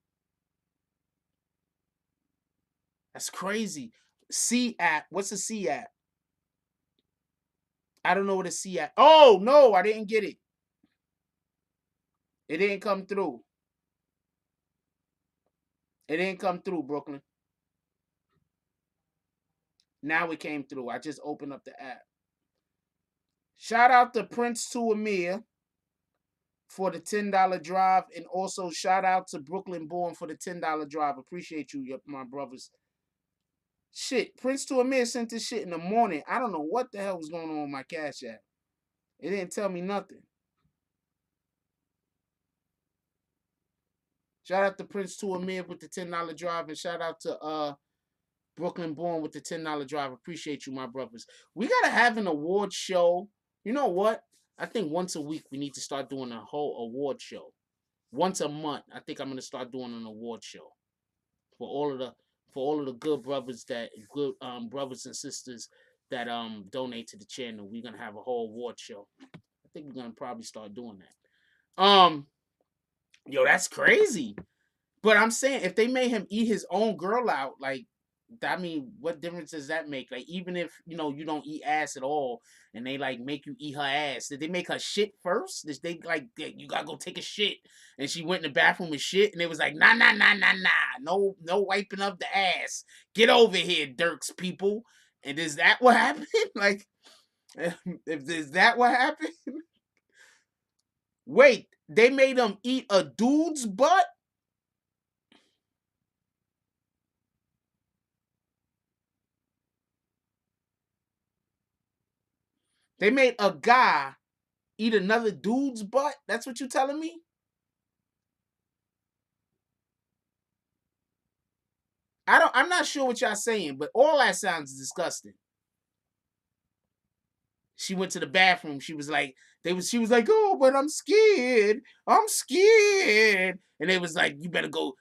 That's crazy. C app. What's a C app? I don't know what a C app. Oh no, I didn't get it. It didn't come through. It didn't come through, Brooklyn. Now it came through. I just opened up the app. Shout out to Prince to Amir for the $10 drive, and also shout out to Brooklyn Born for the $10 drive. Appreciate you, my brothers. Shit, Prince to Amir sent this shit in the morning. I don't know what the hell was going on with my Cash App. It didn't tell me nothing. Shout out to Prince to Amir with the $10 drive, and shout out to Brooklyn Born with the $10 drive. Appreciate you, my brothers. We gotta have an award show. You know what? I think once a week we need to start doing a whole award show. Once a month, I think I'm gonna start doing an award show for all of the good brothers brothers and sisters that donate to the channel. We're gonna have a whole award show. I think we're gonna probably start doing that. Yo, that's crazy. But I'm saying if they made him eat his own girl out, like, I mean, what difference does that make? Like, even if you don't eat ass at all, and they like make you eat her ass, did they make her shit first? Did they like you gotta go take a shit, and she went in the bathroom and shit, and it was like nah, no wiping up the ass. Get over here, Durk's people. And is that what happened? Like, if is that what happened? Wait, they made him eat a dude's butt? They made a guy eat another dude's butt? That's what you telling me? I'm not sure what y'all saying, but all that sounds disgusting. She went to the bathroom. She was like, she was like, oh, but I'm scared. I'm scared. And they was like, you better go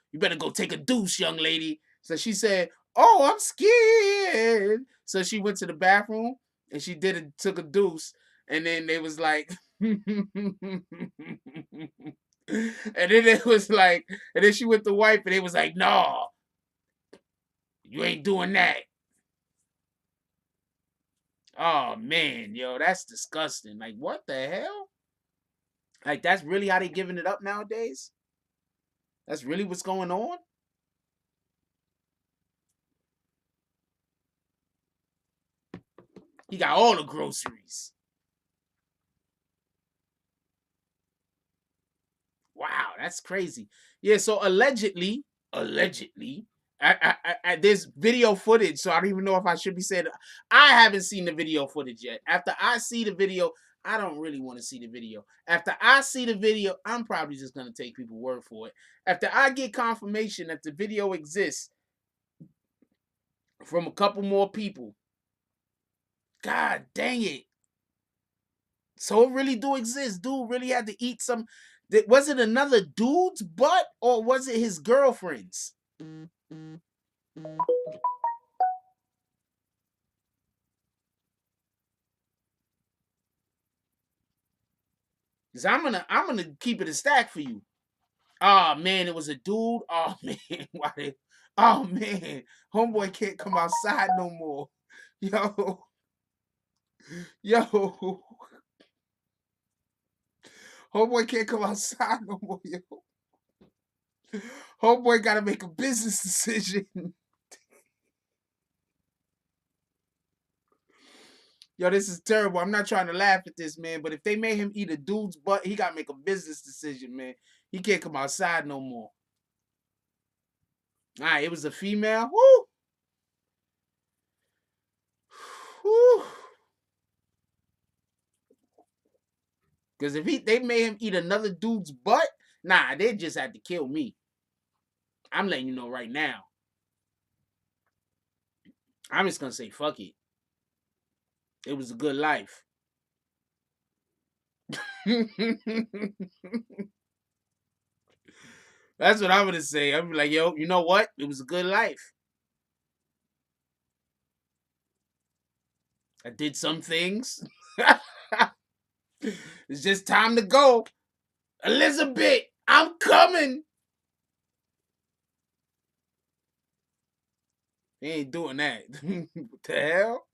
take a douche, young lady. So she said, oh, I'm scared. So she went to the bathroom, and she took a deuce, and then they was like, and then it was like, and then she went to wife, and they was like, no, you ain't doing that. Oh man, yo, that's disgusting. Like, what the hell? Like, that's really how they giving it up nowadays? That's really what's going on? He got all the groceries. Wow, that's crazy. Yeah, so allegedly, there's video footage, so I don't even know if I should be saying it. I haven't seen the video footage yet. After I see the video, I don't really want to see the video. After I see the video, I'm probably just going to take people's word for it. After I get confirmation that the video exists from a couple more people, God dang it. So it really do exist. Dude really had to eat some. Was it another dude's butt or was it his girlfriend's? Cause I'm gonna keep it a stack for you. Oh man, it was a dude. Oh man, why? Oh man, homeboy can't come outside no more. Yo, yo, homeboy can't come outside no more. Yo, homeboy gotta make a business decision. Yo, this is terrible. I'm not trying to laugh at this, man, but if they made him eat a dude's butt, he gotta make a business decision, man. He can't come outside no more. All right, it was a female. Woo! Woo! Because if they made him eat another dude's butt, nah, they just had to kill me. I'm letting you know right now. I'm just gonna say fuck it. It was a good life. That's what I'm gonna say. I'm like, yo, you know what? It was a good life. I did some things. It's just time to go. Elizabeth, I'm coming. He ain't doing that. What the hell?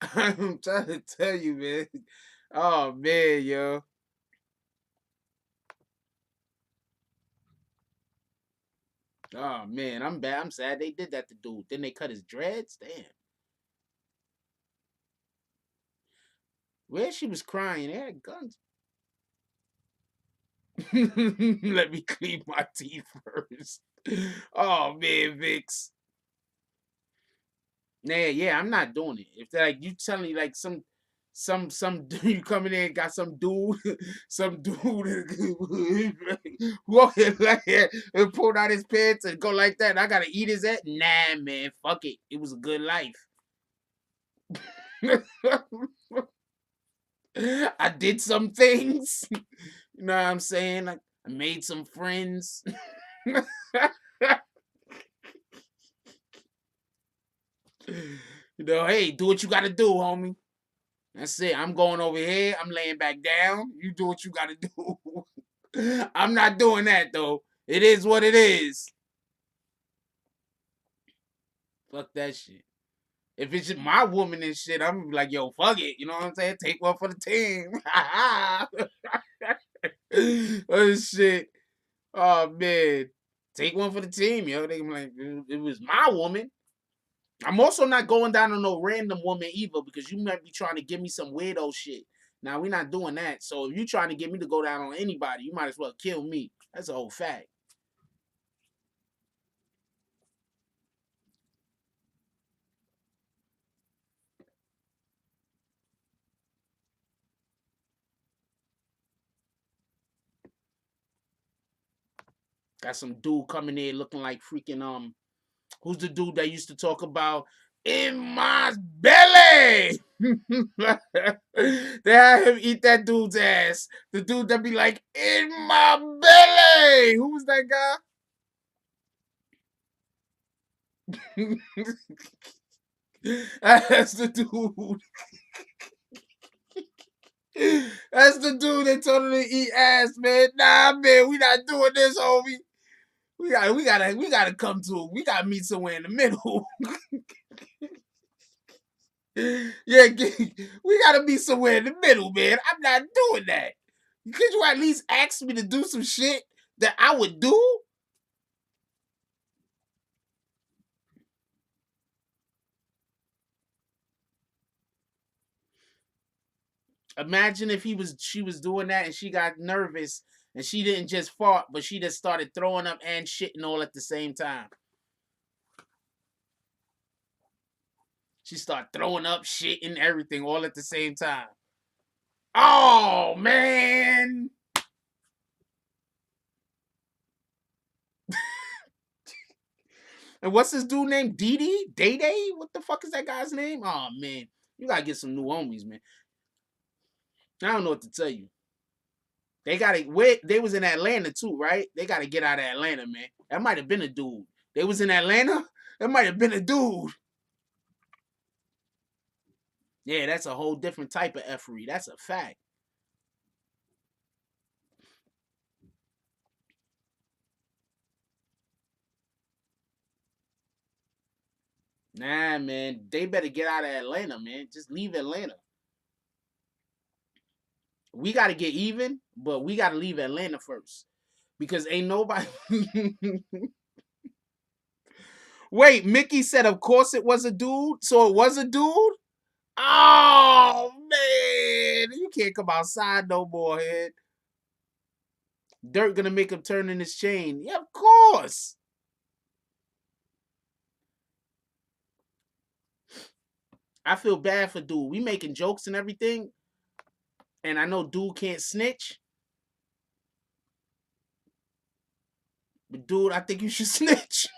I'm trying to tell you, man. Oh man, yo. Oh man, I'm bad. I'm sad they did that to dude. Then they cut his dreads. Damn. Where she was crying, they had guns. Let me clean my teeth first. Oh man, Vix. Nah, yeah, I'm not doing it. If they're like you telling me like some you coming in got some dude walking like that and pulled out his pants and go like that. And I gotta eat his ass. Nah, man, fuck it. It was a good life. I did some things. You know what I'm saying? Like I made some friends. You know, hey, do what you gotta do, homie. That's it. I'm going over here. I'm laying back down. You do what you gotta do. I'm not doing that though. It is what it is. Fuck that shit. If it's just my woman and shit, I'm gonna be like, yo, fuck it. You know what I'm saying? Take one for the team. Oh shit. Oh man. Take one for the team, yo. They like, it was my woman. I'm also not going down on no random woman either because you might be trying to give me some weirdo shit. Now we're not doing that. So if you're trying to get me to go down on anybody, you might as well kill me. That's a whole fact. Got some dude coming in looking like freaking who's the dude that used to talk about in my belly? They had him eat that dude's ass. The dude that be like, in my belly. Who was that guy? That's the dude. That's the dude that told him to eat ass, man. Nah, man, we not doing this, homie. We gotta come to. We gotta meet somewhere in the middle. Yeah, we gotta be somewhere in the middle, man. I'm not doing that. Could you at least ask me to do some shit that I would do? Imagine if she was doing that and she got nervous and she didn't just fart, but she just started throwing up and shitting all at the same time. She started throwing up, shitting, everything all at the same time. Oh man. And what's this dude named Dee? Day? What the fuck is that guy's name? Oh man. You gotta get some new homies, man. I don't know what to tell you. They was in Atlanta too, right? They gotta get out of Atlanta, man. That might have been a dude. They was in Atlanta? That might have been a dude. Yeah, that's a whole different type of effery. That's a fact. Nah, man. They better get out of Atlanta, man. Just leave Atlanta. We gotta get even, but we gotta leave Atlanta first. Because ain't nobody Wait, Mickey said of course it was a dude, so it was a dude? Oh man, you can't come outside no more, head. Durk gonna make him turn in his chain. Yeah, of course. I feel bad for dude. We making jokes and everything, and I know dude can't snitch. But dude, I think you should snitch.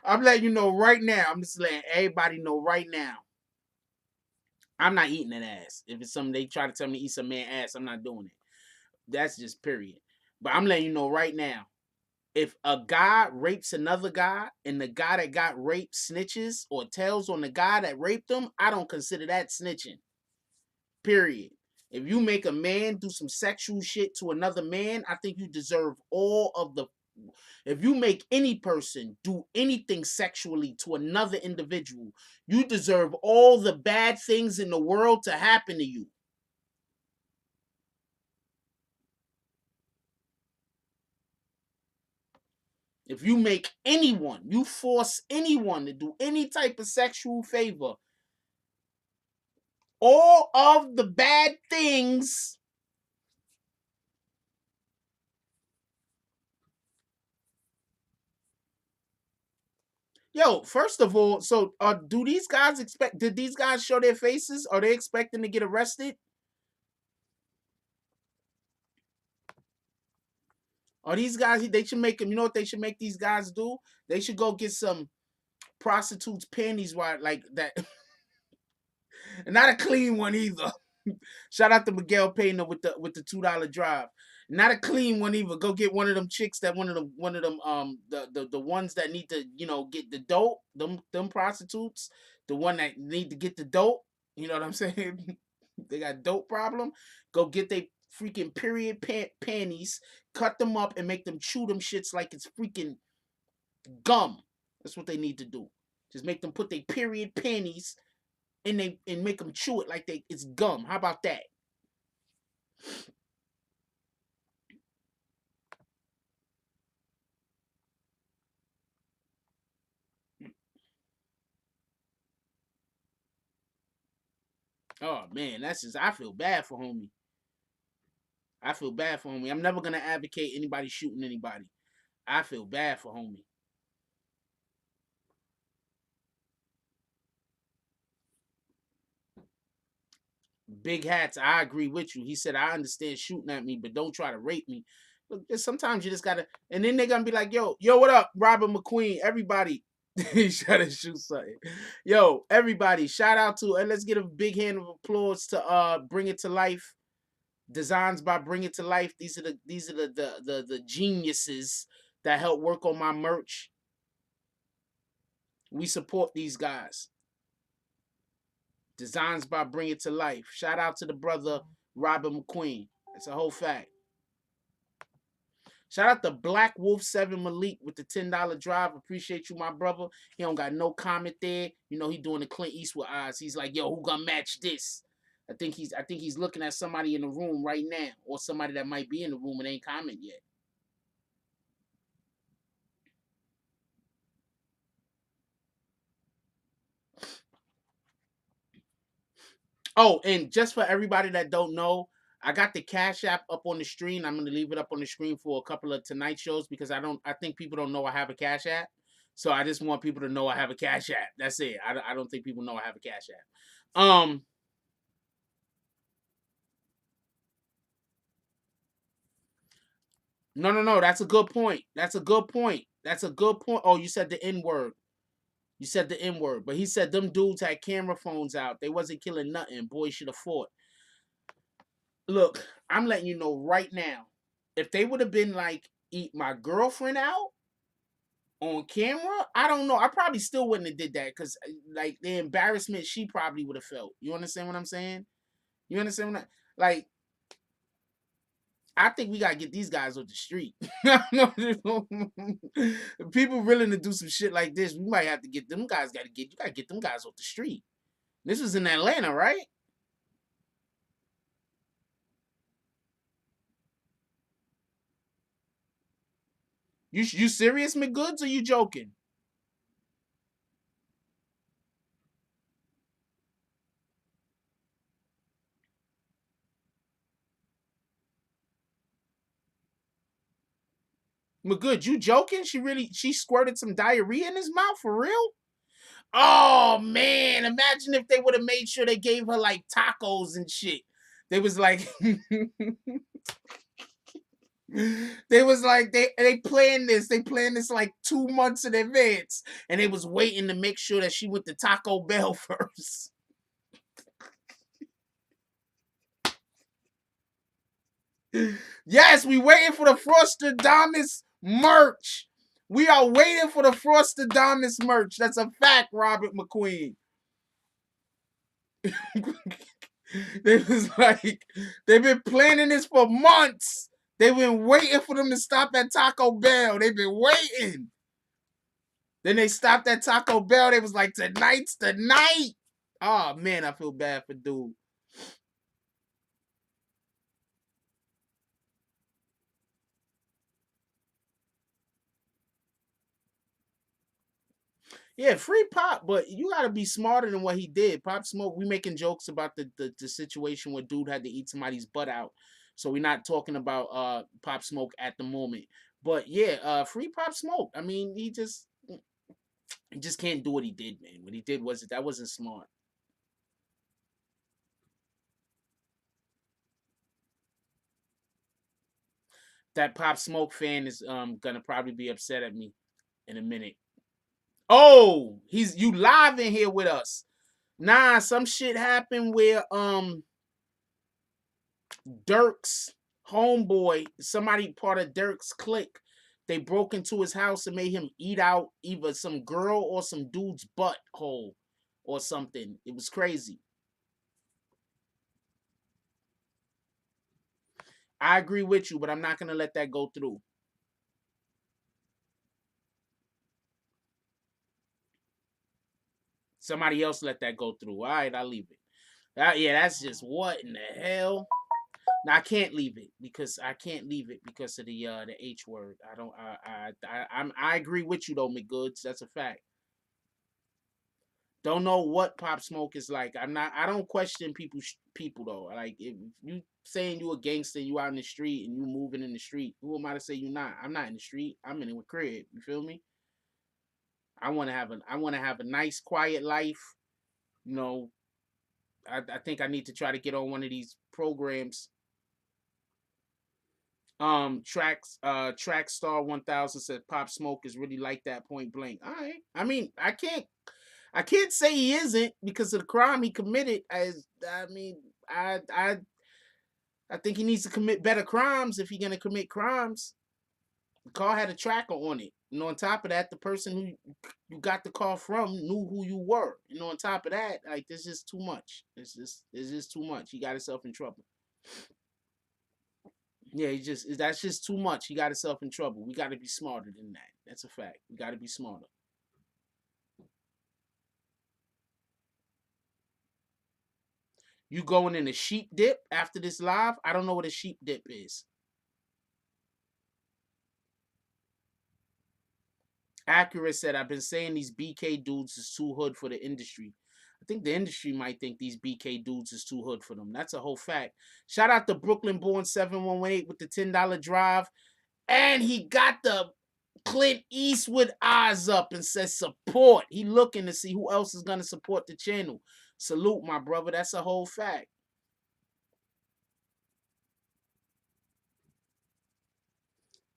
I'm letting you know right now. I'm just letting everybody know right now. I'm not eating that ass. If it's something they try to tell me to eat some man ass, I'm not doing it. That's just period. But I'm letting you know right now. If a guy rapes another guy and the guy that got raped snitches or tells on the guy that raped them, I don't consider that snitching. Period. If you make a man do some sexual shit to another man, I think you deserve all of the. If you make any person do anything sexually to another individual, you deserve all the bad things in the world to happen to you. If you make anyone, you force anyone to do any type of sexual favor, all of the bad things. Yo, first of all, so do these guys expect? Did these guys show their faces? Are they expecting to get arrested? Are these guys? They should make them. You know what they should make these guys do? They should go get some prostitutes' panties, like that, and not a clean one either. Shout out to Miguel Pena with the $2 drive. Not a clean one either. Go get one of them chicks that one of them the ones that need to get the dope. Them prostitutes. The one that need to get the dope. You know what I'm saying? They got dope problem. Go get they freaking period panties. Cut them up and make them chew them shits like it's freaking gum. That's what they need to do. Just make them put their period panties and make them chew it like it's gum. How about that? Oh man, that's just I feel bad for homie. I feel bad for homie. I'm never gonna advocate anybody shooting anybody. I feel bad for homie. Big hats, I agree with you. He said, I understand shooting at me, but don't try to rape me. Look, sometimes you just gotta, and then they're gonna be like, yo, what up, Robert McQueen? Everybody, he's trying to shoot something. Yo, everybody, shout out to, and let's get a big hand of applause to Bring It to Life. Designs by Bring It to Life. These are the geniuses that help work on my merch. We support these guys. Designs by Bring It to Life. Shout out to the brother Robert McQueen. That's a whole fact. Shout out to Black Wolf 7 Malik with the $10 drive. Appreciate you, my brother. He don't got no comment there. You know he doing the Clint Eastwood eyes. He's like, yo, who gonna match this? I think he's looking at somebody in the room right now, or somebody that might be in the room and ain't comment yet. Oh, and just for everybody that don't know, I got the Cash App up on the screen. I'm gonna leave it up on the screen for a couple of tonight shows because I think people don't know I have a Cash App. So I just want people to know I have a Cash App. That's it. I don't think people know I have a Cash App. No. That's a good point. That's a good point. That's a good point. Oh, you said the N-word. You said the N-word. But he said them dudes had camera phones out. They wasn't killing nothing. Boys should have fought. Look, I'm letting you know right now. If they would have been like, eat my girlfriend out on camera, I don't know. I probably still wouldn't have did that because like the embarrassment she probably would have felt. You understand what I'm saying? You understand what like I think we gotta get these guys off the street. People willing to do some shit like this, we might have to get them guys. You gotta get them guys off the street. This was in Atlanta, right? You serious, McGoods, or you joking? McGood, you joking? She squirted some diarrhea in his mouth for real? Oh man, imagine if they would have made sure they gave her like tacos and shit. They was like they planned this. They planned this like 2 months in advance, and they was waiting to make sure that she went to Taco Bell first. Yes, we waiting for the Frostadamus merch. We are waiting for the Frostadamus merch. That's a fact, Robert McQueen. They was like, they've been planning this for months. They've been waiting for them to stop at Taco Bell. They've been waiting. Then they stopped at Taco Bell. They was like, tonight's the night. Oh man, I feel bad for dude. Yeah, free Pop, but you gotta be smarter than what he did. Pop Smoke, we making jokes about the situation where dude had to eat somebody's butt out. So we're not talking about Pop Smoke at the moment. But yeah, free Pop Smoke. I mean, he just can't do what he did, man. What he did that wasn't smart. That Pop Smoke fan is gonna probably be upset at me in a minute. Oh, you live in here with us. Nah, some shit happened where Durk's homeboy, somebody part of Durk's clique, they broke into his house and made him eat out either some girl or some dude's butthole or something. It was crazy. I agree with you, but I'm not gonna let that go through. Somebody else let that go through. All right, I'll leave it. Yeah, that's just what in the hell. Now I can't leave it because of the H word. I don't. I agree with you though, McGoods. That's a fact. Don't know what Pop Smoke is like. I don't question people though. Like if you saying you a gangster, you out in the street and you moving in the street, who am I to say you not? I'm not in the street. I'm in a crib. You feel me? I want to have a nice quiet life. You know, I think I need to try to get on one of these programs. Track Star 1000 said Pop Smoke is really like that, point blank. All right. I mean, I can't say he isn't because of the crime he committed. I mean, I think he needs to commit better crimes if he's gonna commit crimes. The car had a tracker on it. And on top of that, the person who you got the car from knew who you were. And on top of that, like, this is too much. It's just too much. He got himself in trouble. Yeah, that's just too much. He got himself in trouble. We got to be smarter than that. That's a fact. We got to be smarter. You going in a sheep dip after this live? I don't know what a sheep dip is. Accurate said, I've been saying these BK dudes is too hood for the industry. I think the industry might think these BK dudes is too hood for them. That's a whole fact. Shout out to Brooklyn born 7118 with the $10 drive. And he got the Clint Eastwood eyes up and says support. He looking to see who else is going to support the channel. Salute, my brother. That's a whole fact.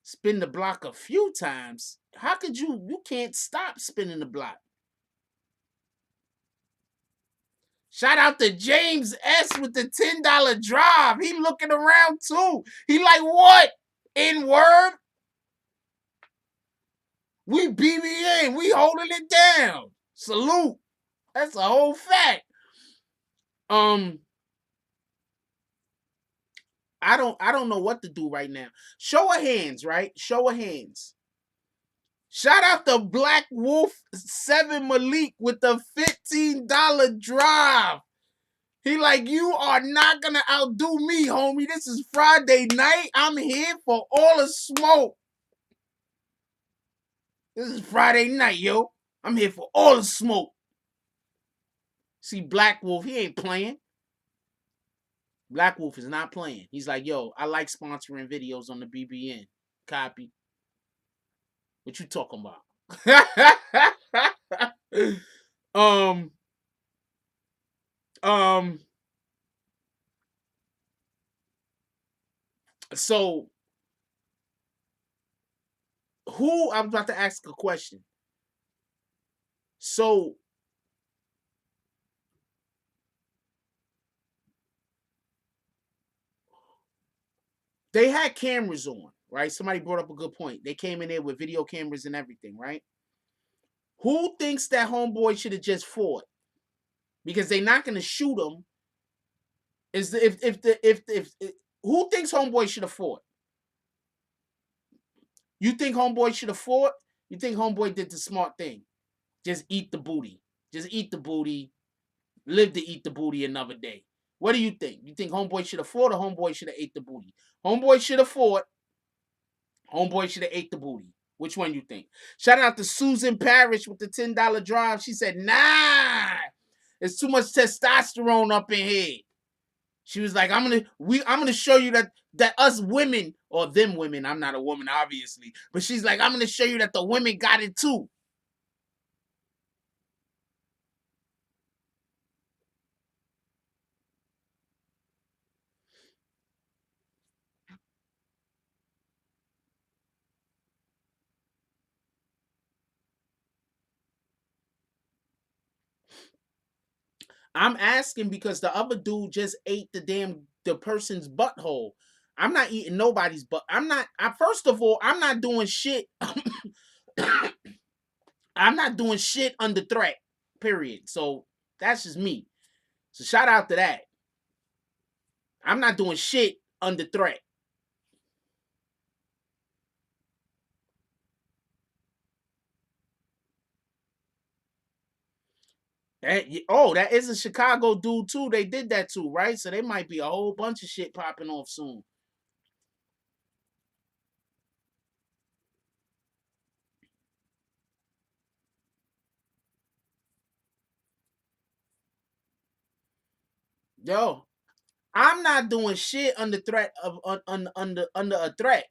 Spin the block a few times. How could you can't stop spinning the block. Shout out to James S with the $10 drive. He looking around too. He like, what? N.O.R.E? We BBN. We holding it down. Salute. That's a whole fact. I don't know what to do right now. Show of hands, right? Show of hands. Shout out to Black Wolf 7 Malik with the $15 drive. He like, you are not gonna outdo me, homie. This is Friday night. I'm here for all the smoke. This is Friday night, yo. I'm here for all the smoke. See, Black Wolf, he ain't playing. Black Wolf is not playing. He's like, yo, I like sponsoring videos on the BBN. Copy. What you talking about? So I'm about to ask a question. So they had cameras on, right? Somebody brought up a good point. They came in there with video cameras and everything, right? Who thinks that homeboy should have just fought? Because they're not going to shoot him. Who thinks homeboy should have fought? You think homeboy should have fought? You think homeboy did the smart thing? Just eat the booty. Just eat the booty. Live to eat the booty another day. What do you think? You think homeboy should have fought or homeboy should have ate the booty? Homeboy should have fought. Homeboy should have ate the booty. Which one you think? Shout out to Susan Parrish with the $10 drive. She said, nah, there's too much testosterone up in here. She was like, I'm gonna show you that us women, or them women, I'm not a woman, obviously, but she's like, I'm gonna show you that the women got it too. I'm asking because the other dude just ate the person's butthole. I'm not eating nobody's butt. First of all, I'm not doing shit. I'm not doing shit under threat, period. So that's just me. So shout out to that. I'm not doing shit under threat. That is a Chicago dude too. They did that too, right? So there might be a whole bunch of shit popping off soon. Yo, I'm not doing shit under threat of under a threat.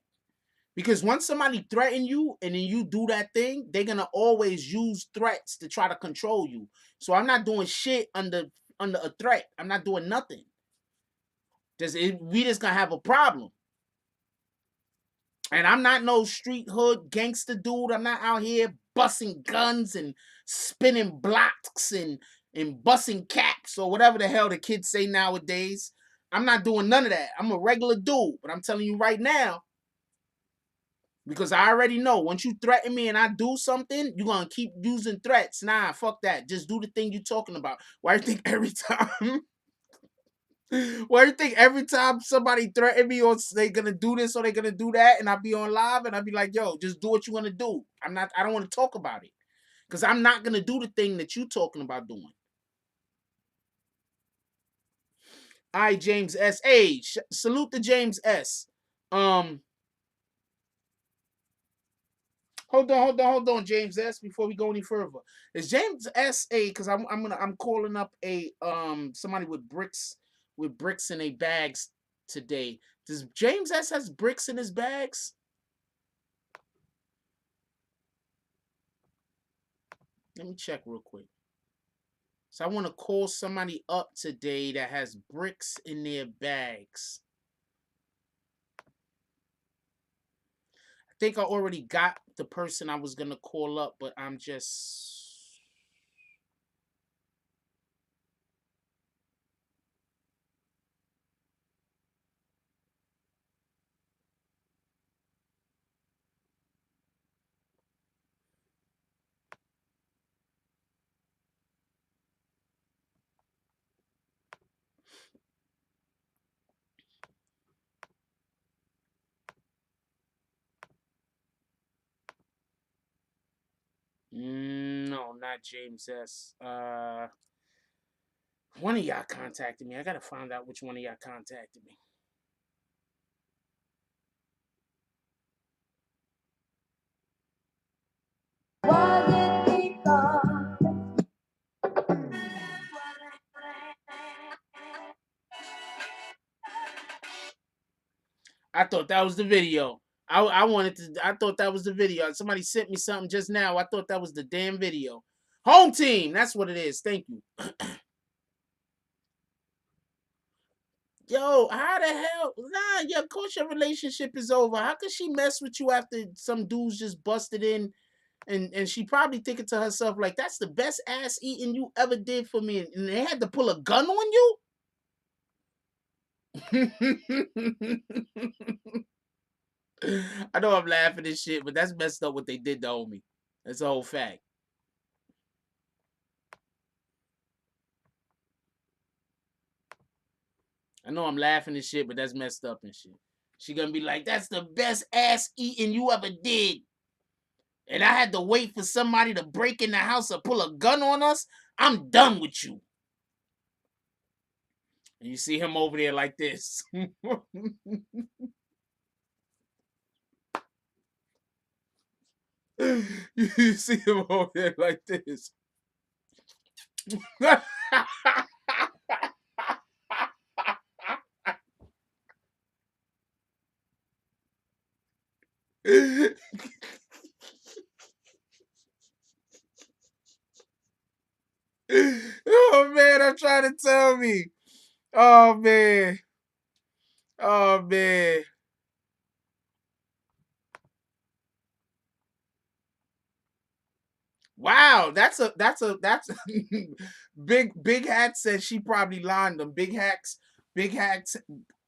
Because once somebody threaten you and then you do that thing, they're gonna always use threats to try to control you. So I'm not doing shit under a threat. I'm not doing nothing. We just gonna have a problem. And I'm not no street hood gangster dude. I'm not out here busting guns and spinning blocks and busting caps or whatever the hell the kids say nowadays. I'm not doing none of that. I'm a regular dude. But I'm telling you right now, Because I already know once you threaten me and I do something, you're gonna keep using threats. Nah, fuck that. Just do the thing you're talking about. Why do you think every time? Why do you think every time somebody threaten me or they gonna do this or they gonna do that, and I be on live and I be like, yo, just do what you wanna do. I don't want to talk about it. Because I'm not gonna do the thing that you talking about doing. All right, James S. Hey, salute to James S. Hold on, James S. Before we go any further, is James S. A? Because I'm calling up a somebody with bricks in a bags today. Does James S. has bricks in his bags? Let me check real quick. So I want to call somebody up today that has bricks in their bags. I think I already got the person I was gonna call up, but I'm just. No, not James S. One of y'all contacted me. I gotta find out which one of y'all contacted me. I thought that was the video. I thought that was the video. Somebody sent me something just now. I thought that was the damn video. Home team. That's what it is. Thank you. Yo, how the hell? Nah, yeah, of course your relationship is over. How could she mess with you after some dudes just busted in and she probably thinking to herself, like, that's the best ass eating you ever did for me. And they had to pull a gun on you? I know I'm laughing and shit, but that's messed up what they did to homie. That's a whole fact. I know I'm laughing and shit, but that's messed up and shit. She gonna be like, that's the best ass eating you ever did. And I had to wait for somebody to break in the house or pull a gun on us. I'm done with you. And you see him over there like this. You see him over there like this. Oh man, I'm trying to tell me. Oh man. Oh man. Wow, that's Big Hat said she probably lined them. Big Hats,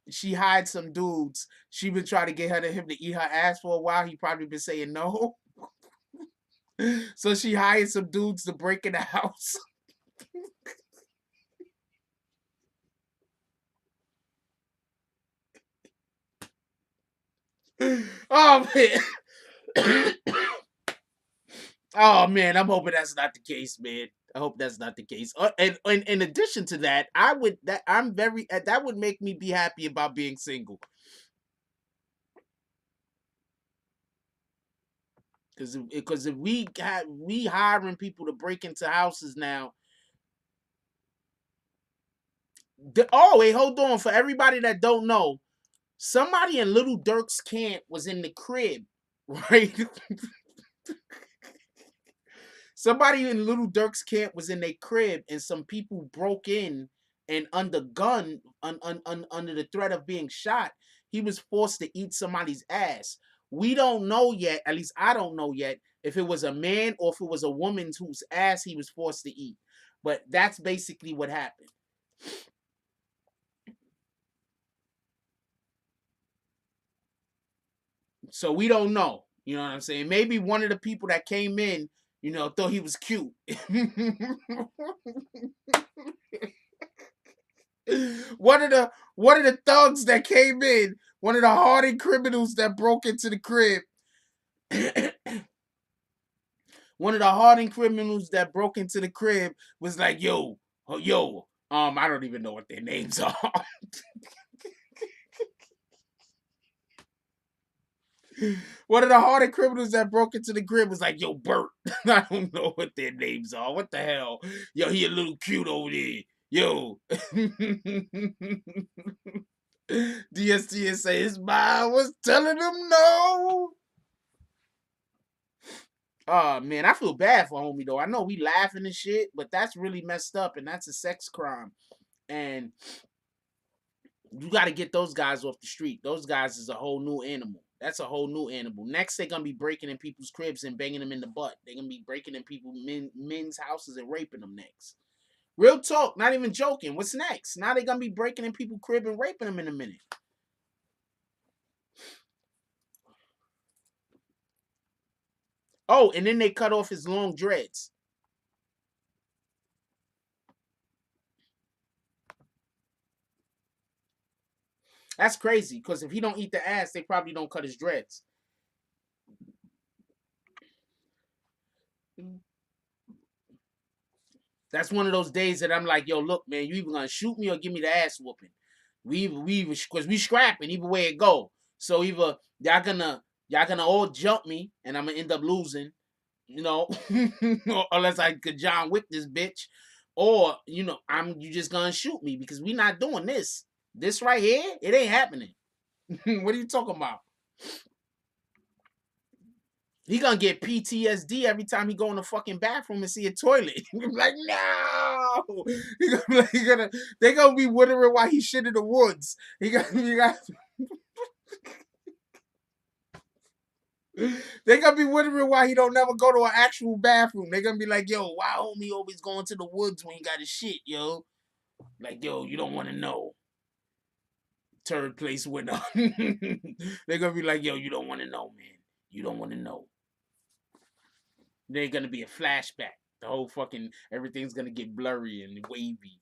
she hired some dudes. She been trying to get him to eat her ass for a while. He probably been saying no. So she hired some dudes to break in the house. Oh man. Oh man, I'm hoping that's not the case, man. I hope that's not the case. And in addition to that, that would make me be happy about being single. Because if we hiring people to break into houses now. Oh wait, hold on. For everybody that don't know, somebody in Little Durk's camp was in the crib, right? Somebody in Little Durk's camp was in their crib, and some people broke in and under the threat of being shot, he was forced to eat somebody's ass. We don't know yet, at least I don't know yet, if it was a man or if it was a woman whose ass he was forced to eat. But that's basically what happened. So we don't know. You know what I'm saying? Maybe one of the people that came in, you know, thought he was cute. One of the thugs that came in, one of the hardened criminals that broke into the crib. One of the hardened criminals that broke into the crib was like, yo, I don't even know what their names are. One of the hardened criminals that broke into the crib was like, yo, Bert. I don't know what their names are. What the hell? Yo, he a little cute over there. Yo. DSTS say his mom was telling him no. Oh man, I feel bad for homie though. I know we laughing and shit, but that's really messed up and that's a sex crime. And you got to get those guys off the street. Those guys is a whole new animal. That's a whole new animal. Next, they're going to be breaking in people's cribs and banging them in the butt. They're going to be breaking in men's houses and raping them next. Real talk, not even joking. What's next? Now they're going to be breaking in people's crib and raping them in a minute. Oh, and then they cut off his long dreads. That's crazy, because if he don't eat the ass, they probably don't cut his dreads. That's one of those days that I'm like, yo, look, man, you either gonna shoot me or give me the ass whooping. We because we scrapping either way it go. So either y'all gonna all jump me and I'm gonna end up losing, you know, unless I could John Wick this bitch, or you know, you just gonna shoot me because we not doing this. This right here, it ain't happening. What are you talking about? He gonna get PTSD every time he go in the fucking bathroom and see a toilet. He gonna be like, no. They gonna be wondering why he shit in the woods. They gonna be wondering why he don't never go to an actual bathroom. They gonna be like, yo, why homie always going to the woods when he got his shit, yo? Like, yo, you don't want to know. Third place winner. They're gonna be like, yo, you don't want to know, man. You don't want to know. They're gonna be a flashback. The whole fucking everything's gonna get blurry and wavy.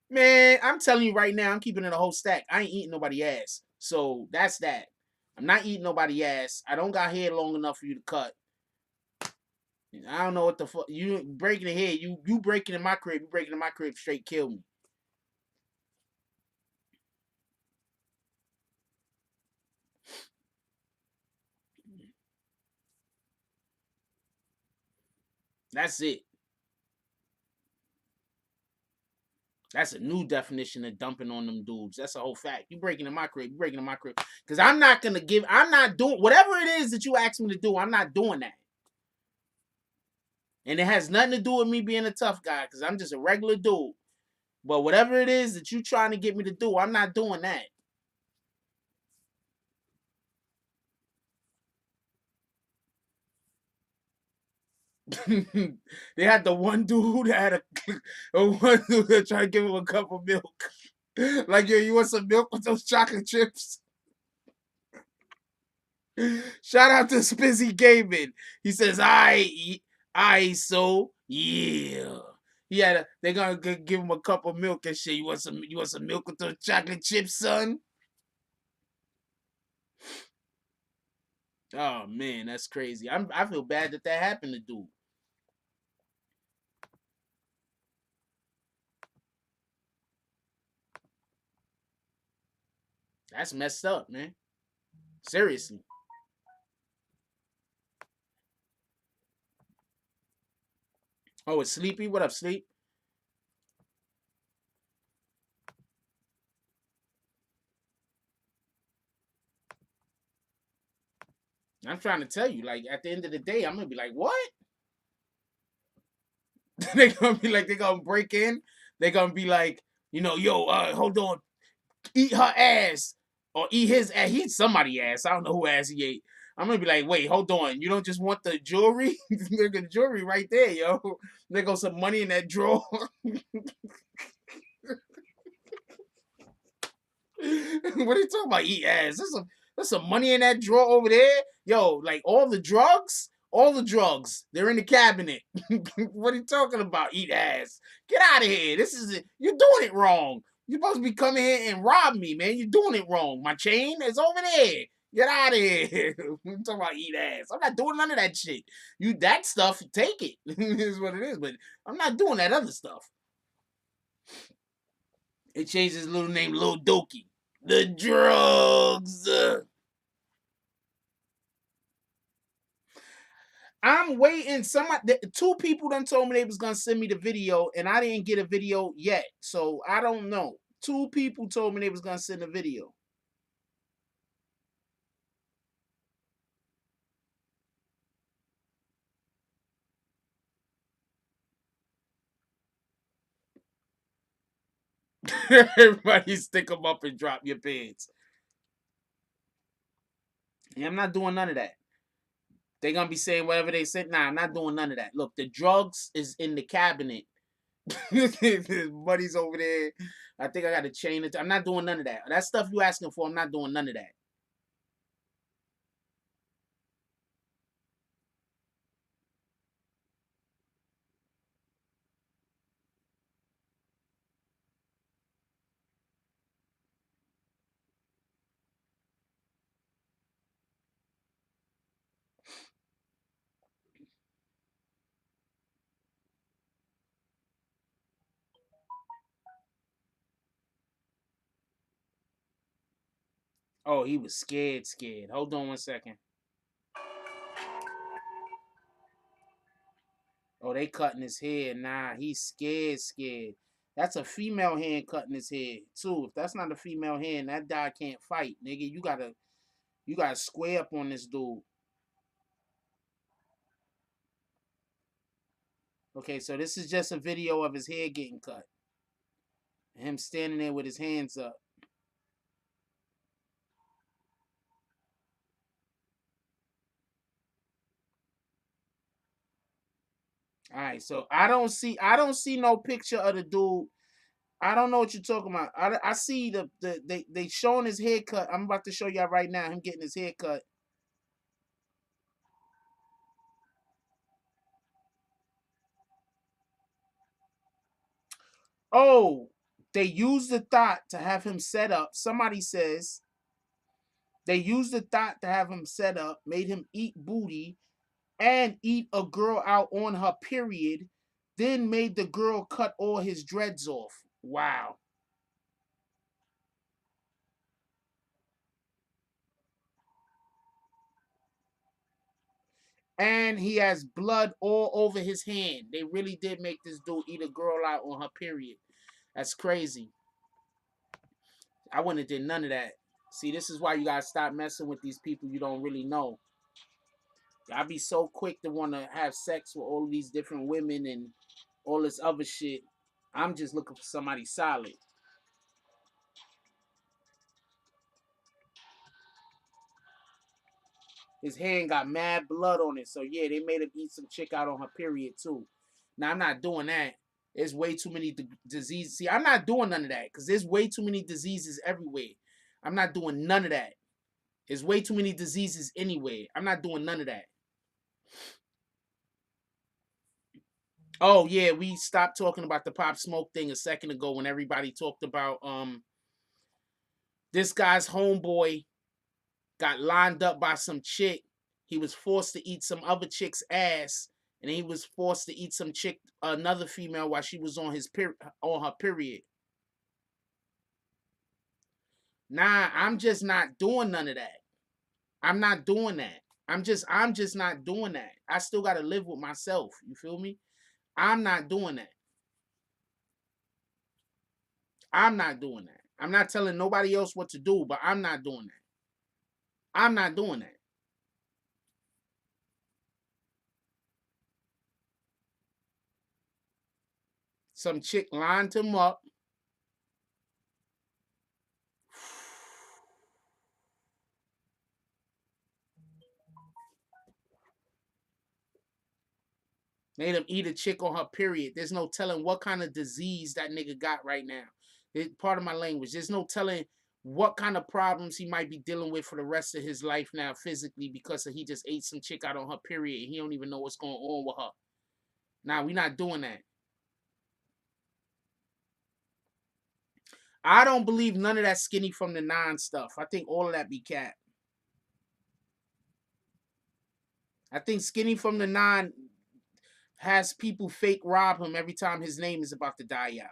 Man, I'm telling you right now, I'm keeping it a whole stack. I ain't eating nobody ass. So that's that. I'm not eating nobody ass. I don't got hair long enough for you to cut. I don't know what the fuck. You breaking the hair. You breaking in my crib. You breaking in my crib. Straight kill me. That's it. That's a new definition of dumping on them dudes. That's a whole fact. You breaking in my crib. You breaking in my crib. Because I'm not doing whatever it is that you ask me to do. I'm not doing that. And it has nothing to do with me being a tough guy. Because I'm just a regular dude. But whatever it is that you trying to get me to do, I'm not doing that. They had the one dude that had one dude that tried to give him a cup of milk. Like, yo, you want some milk with those chocolate chips? Shout out to Spizzy Gaming. He says, so yeah. They're gonna give him a cup of milk and shit. You want some milk with those chocolate chips, son? Oh man, that's crazy. I feel bad that happened to dude. That's messed up, man. Seriously. Oh, it's Sleepy? What up, Sleep? I'm trying to tell you, like, at the end of the day, I'm gonna be like, what? They're gonna be like, they're gonna break in. They're gonna be like, you know, yo, hold on, eat her ass or eat his ass. He ate somebody's ass. I don't know who ass he ate. I'm gonna be like, wait, hold on. You don't just want the jewelry? The jewelry right there, yo. There goes some money in that drawer. What are you talking about? Eat ass. There's some money in that drawer over there. Yo, like all the drugs, they're in the cabinet. What are you talking about? Eat ass. Get out of here. You're doing it wrong. You're supposed to be coming here and rob me, man. You're doing it wrong. My chain is over there. Get out of here. We're talking about eat ass. I'm not doing none of that shit. That stuff, take it. Is what it is. But I'm not doing that other stuff. It changed his little name, Lil Doki. The drugs. I'm waiting. Two people done told me they was gonna send me the video, and I didn't get a video yet. So I don't know. Two people told me they was gonna send a video. Everybody stick them up and drop your pants. Yeah, I'm not doing none of that. They gonna be saying whatever they said. Nah, I'm not doing none of that. Look, the drugs is in the cabinet. His buddy's over there. I think I got to chain it. I'm not doing none of that. That stuff you asking for, I'm not doing none of that. Oh, he was scared. Hold on one second. Oh, they cutting his hair. Nah, he's scared. That's a female hand cutting his hair too. If that's not a female hand, that guy can't fight, nigga. You gotta square up on this dude. Okay, so this is just a video of his hair getting cut. Him standing there with his hands up. All right, so I don't see no picture of the dude. I don't know what you're talking about. I see they showing his haircut. I'm about to show y'all right now. Him getting his haircut. Oh, they used the thought to have him set up. Somebody says they used the thought to have him set up, made him eat booty and eat a girl out on her period, then made the girl cut all his dreads off. Wow. And he has blood all over his hand. They really did make this dude eat a girl out on her period. That's crazy. I wouldn't have did none of that. See, this is why you gotta stop messing with these people you don't really know. I'd be so quick to want to have sex with all these different women and all this other shit. I'm just looking for somebody solid. His hand got mad blood on it. So yeah, they made him eat some chick out on her period too. Now I'm not doing that. There's way too many diseases. See, I'm not doing none of that because there's way too many diseases everywhere. I'm not doing none of that. There's way too many diseases anyway. I'm not doing none of that. Oh yeah, we stopped talking about the Pop Smoke thing a second ago when everybody talked about this guy's homeboy got lined up by some chick. He was forced to eat some other chick's ass, and he was forced to eat some chick, another female, while she was on her period. Nah, I'm just not doing none of that. I'm not doing that. I'm just not doing that. I still gotta live with myself. You feel me? I'm not doing that. I'm not doing that. I'm not telling nobody else what to do, but I'm not doing that. I'm not doing that. Some chick lined him up. Made him eat a chick on her period. There's no telling what kind of disease that nigga got right now. It's part of my language. There's no telling what kind of problems he might be dealing with for the rest of his life now physically because he just ate some chick out on her period and he don't even know what's going on with her. Nah, we not doing that. I don't believe none of that skinny from the 9 stuff. I think all of that be cat. I think skinny from the 9 has people fake rob him every time his name is about to die out.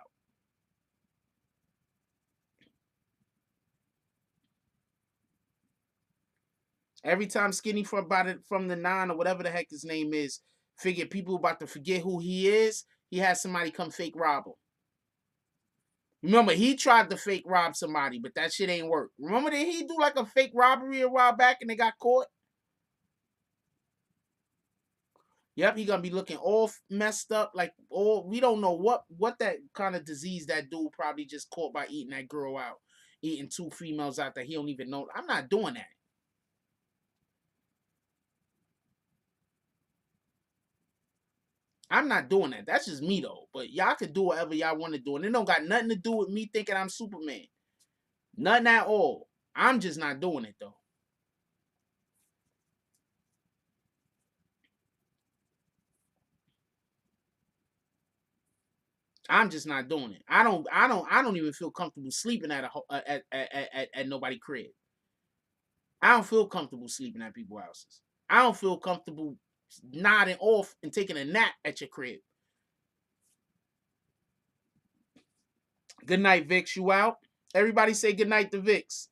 Every time Skinny from the 9 or whatever the heck his name is, figure people about to forget who he is, he has somebody come fake rob him. Remember, he tried to fake rob somebody, but that shit ain't work. Remember that he do like a fake robbery a while back and they got caught? Yep, he gonna be looking all messed up, like all we don't know what that kind of disease that dude probably just caught by eating that girl out, eating 2 females out that he don't even know. I'm not doing that. I'm not doing that. That's just me though. But y'all can do whatever y'all want to do, and it don't got nothing to do with me thinking I'm Superman. Nothing at all. I'm just not doing it though. I'm just not doing it. I don't even feel comfortable sleeping at at nobody crib. I don't feel comfortable sleeping at people's houses. I don't feel comfortable nodding off and taking a nap at your crib. Good night, Vix. You out? Everybody say good night to Vix.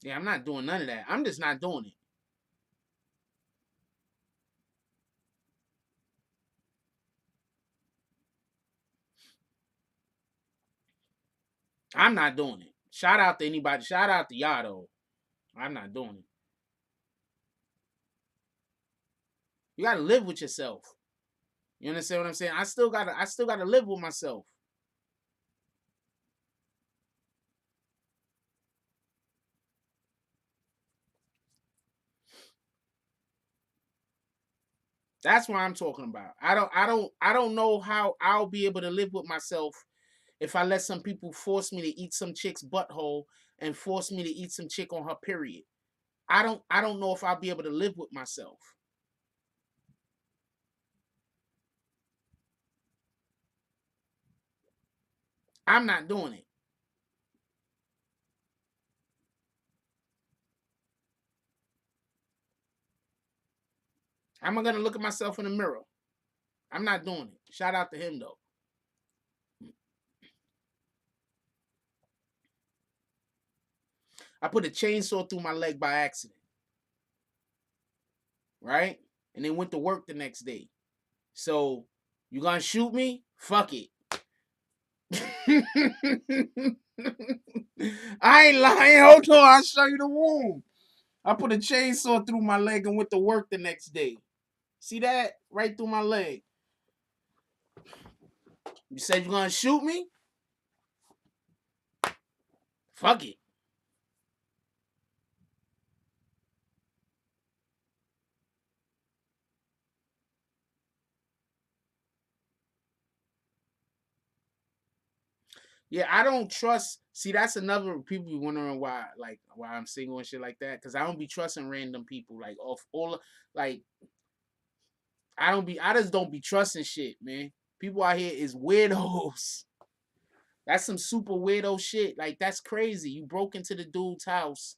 Yeah, I'm not doing none of that. I'm just not doing it. I'm not doing it. Shout out to anybody. Shout out to y'all though. I'm not doing it. You gotta live with yourself. You understand what I'm saying? I still gotta live with myself. That's what I'm talking about. I don't know how I'll be able to live with myself if I let some people force me to eat some chick's butthole and force me to eat some chick on her period. I don't know if I'll be able to live with myself. I'm not doing it. I'm not gonna look at myself in the mirror. I'm not doing it. Shout out to him though. I put a chainsaw through my leg by accident, right? And then went to work the next day. So you gonna shoot me? Fuck it. I ain't lying. Hold on, I'll show you the wound. I put a chainsaw through my leg and went to work the next day. See that? Right through my leg. You said you're gonna shoot me? Fuck it. Yeah, I don't trust. See, that's another people be wondering why I'm single and shit like that. Cause I don't be trusting random people. Like off all like I just don't be trusting shit, man. People out here is weirdos. That's some super weirdo shit. Like that's crazy. You broke into the dude's house.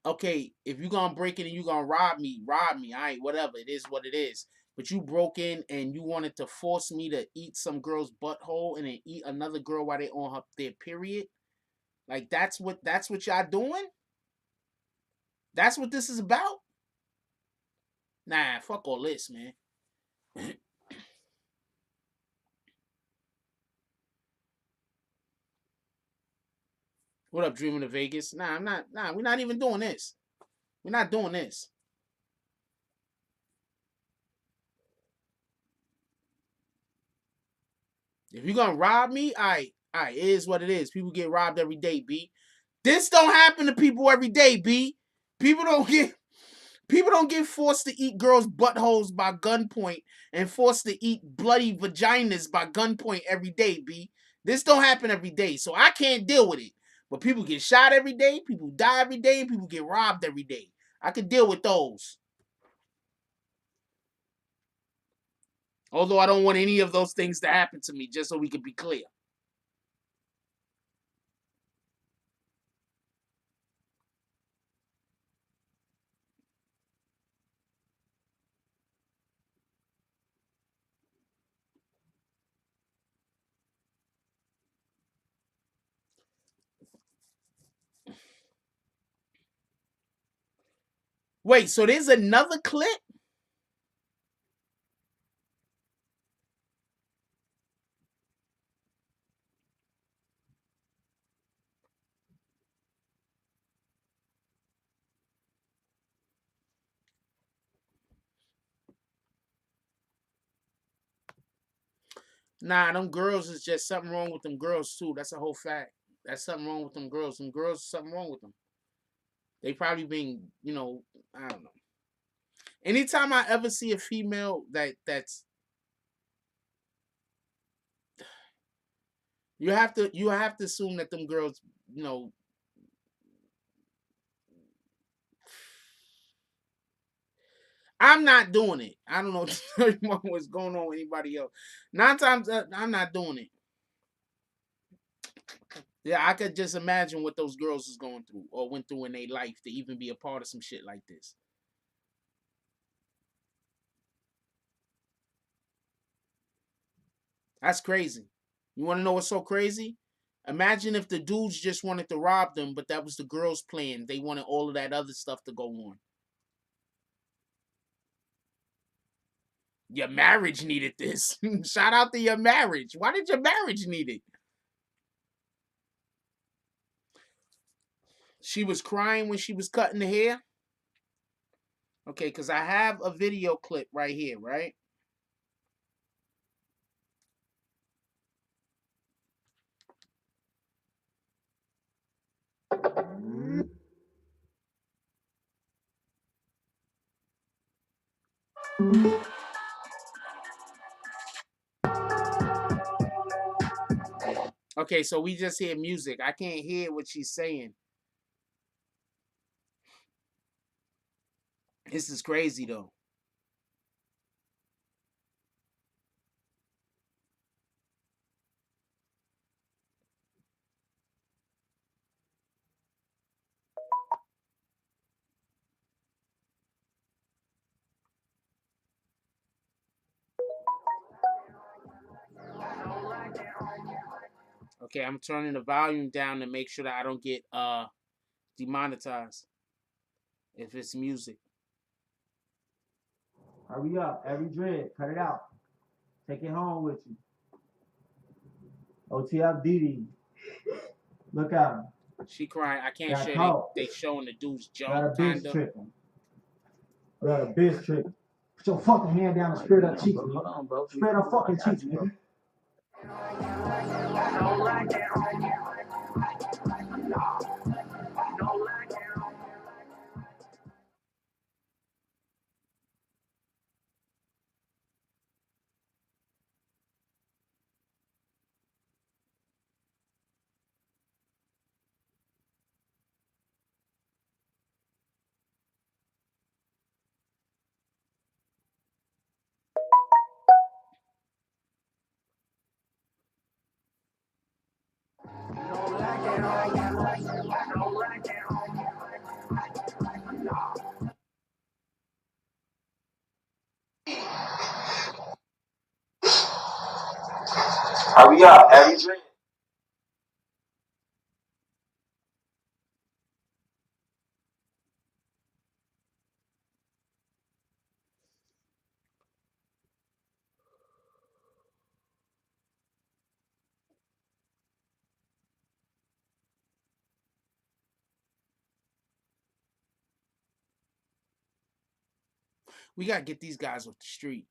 Okay, if you gonna break in and you gonna rob me, rob me. All right, whatever. It is what it is. But you broke in and you wanted to force me to eat some girl's butthole and then eat another girl while they on their period. Like that's what y'all doing? That's what this is about? Nah, fuck all this, man. What up, Dreaming of Vegas? Nah, I'm not. Nah, we're not even doing this. We're not doing this. If you're gonna rob me, all right, it is what it is. People get robbed every day, B. This don't happen to people every day, B. People don't get forced to eat girls' buttholes by gunpoint and forced to eat bloody vaginas by gunpoint every day, B. This don't happen every day, so I can't deal with it. But people get shot every day, people die every day, and people get robbed every day. I can deal with those. Although I don't want any of those things to happen to me, just so we can be clear. Wait, so there's another clip? Nah, them girls is just something wrong with them girls too. That's a whole fact. That's something wrong with them girls. Some girls, something wrong with them. They probably been, I don't know. Anytime I ever see a female that's you have to assume that them girls, I'm not doing it. I don't know what's going on with anybody else. 9 times I'm not doing it. Yeah, I could just imagine what those girls is going through or went through in their life to even be a part of some shit like this. That's crazy. You want to know what's so crazy? Imagine if the dudes just wanted to rob them, but that was the girls' plan. They wanted all of that other stuff to go on. Your marriage needed this. Shout out to your marriage. Why did your marriage need it? She was crying when she was cutting the hair. Okay, because I have a video clip right here, right? Okay, so we just hear music. I can't hear what she's saying. This is crazy though. Okay, I'm turning the volume down to make sure that I don't get demonetized if it's music. Hurry up, every dread, cut it out. Take it home with you. OTF DD. Look at him. She crying. I can't Got show caught. they showing the dude's jump Got a bitch kinda. tripping. Got a bitch tripping. Put your fucking hand down and spread up cheeks, Hold on, bro. Spread up fucking cheeks, nigga. Hurry up, every dread. We gotta get these guys off the street.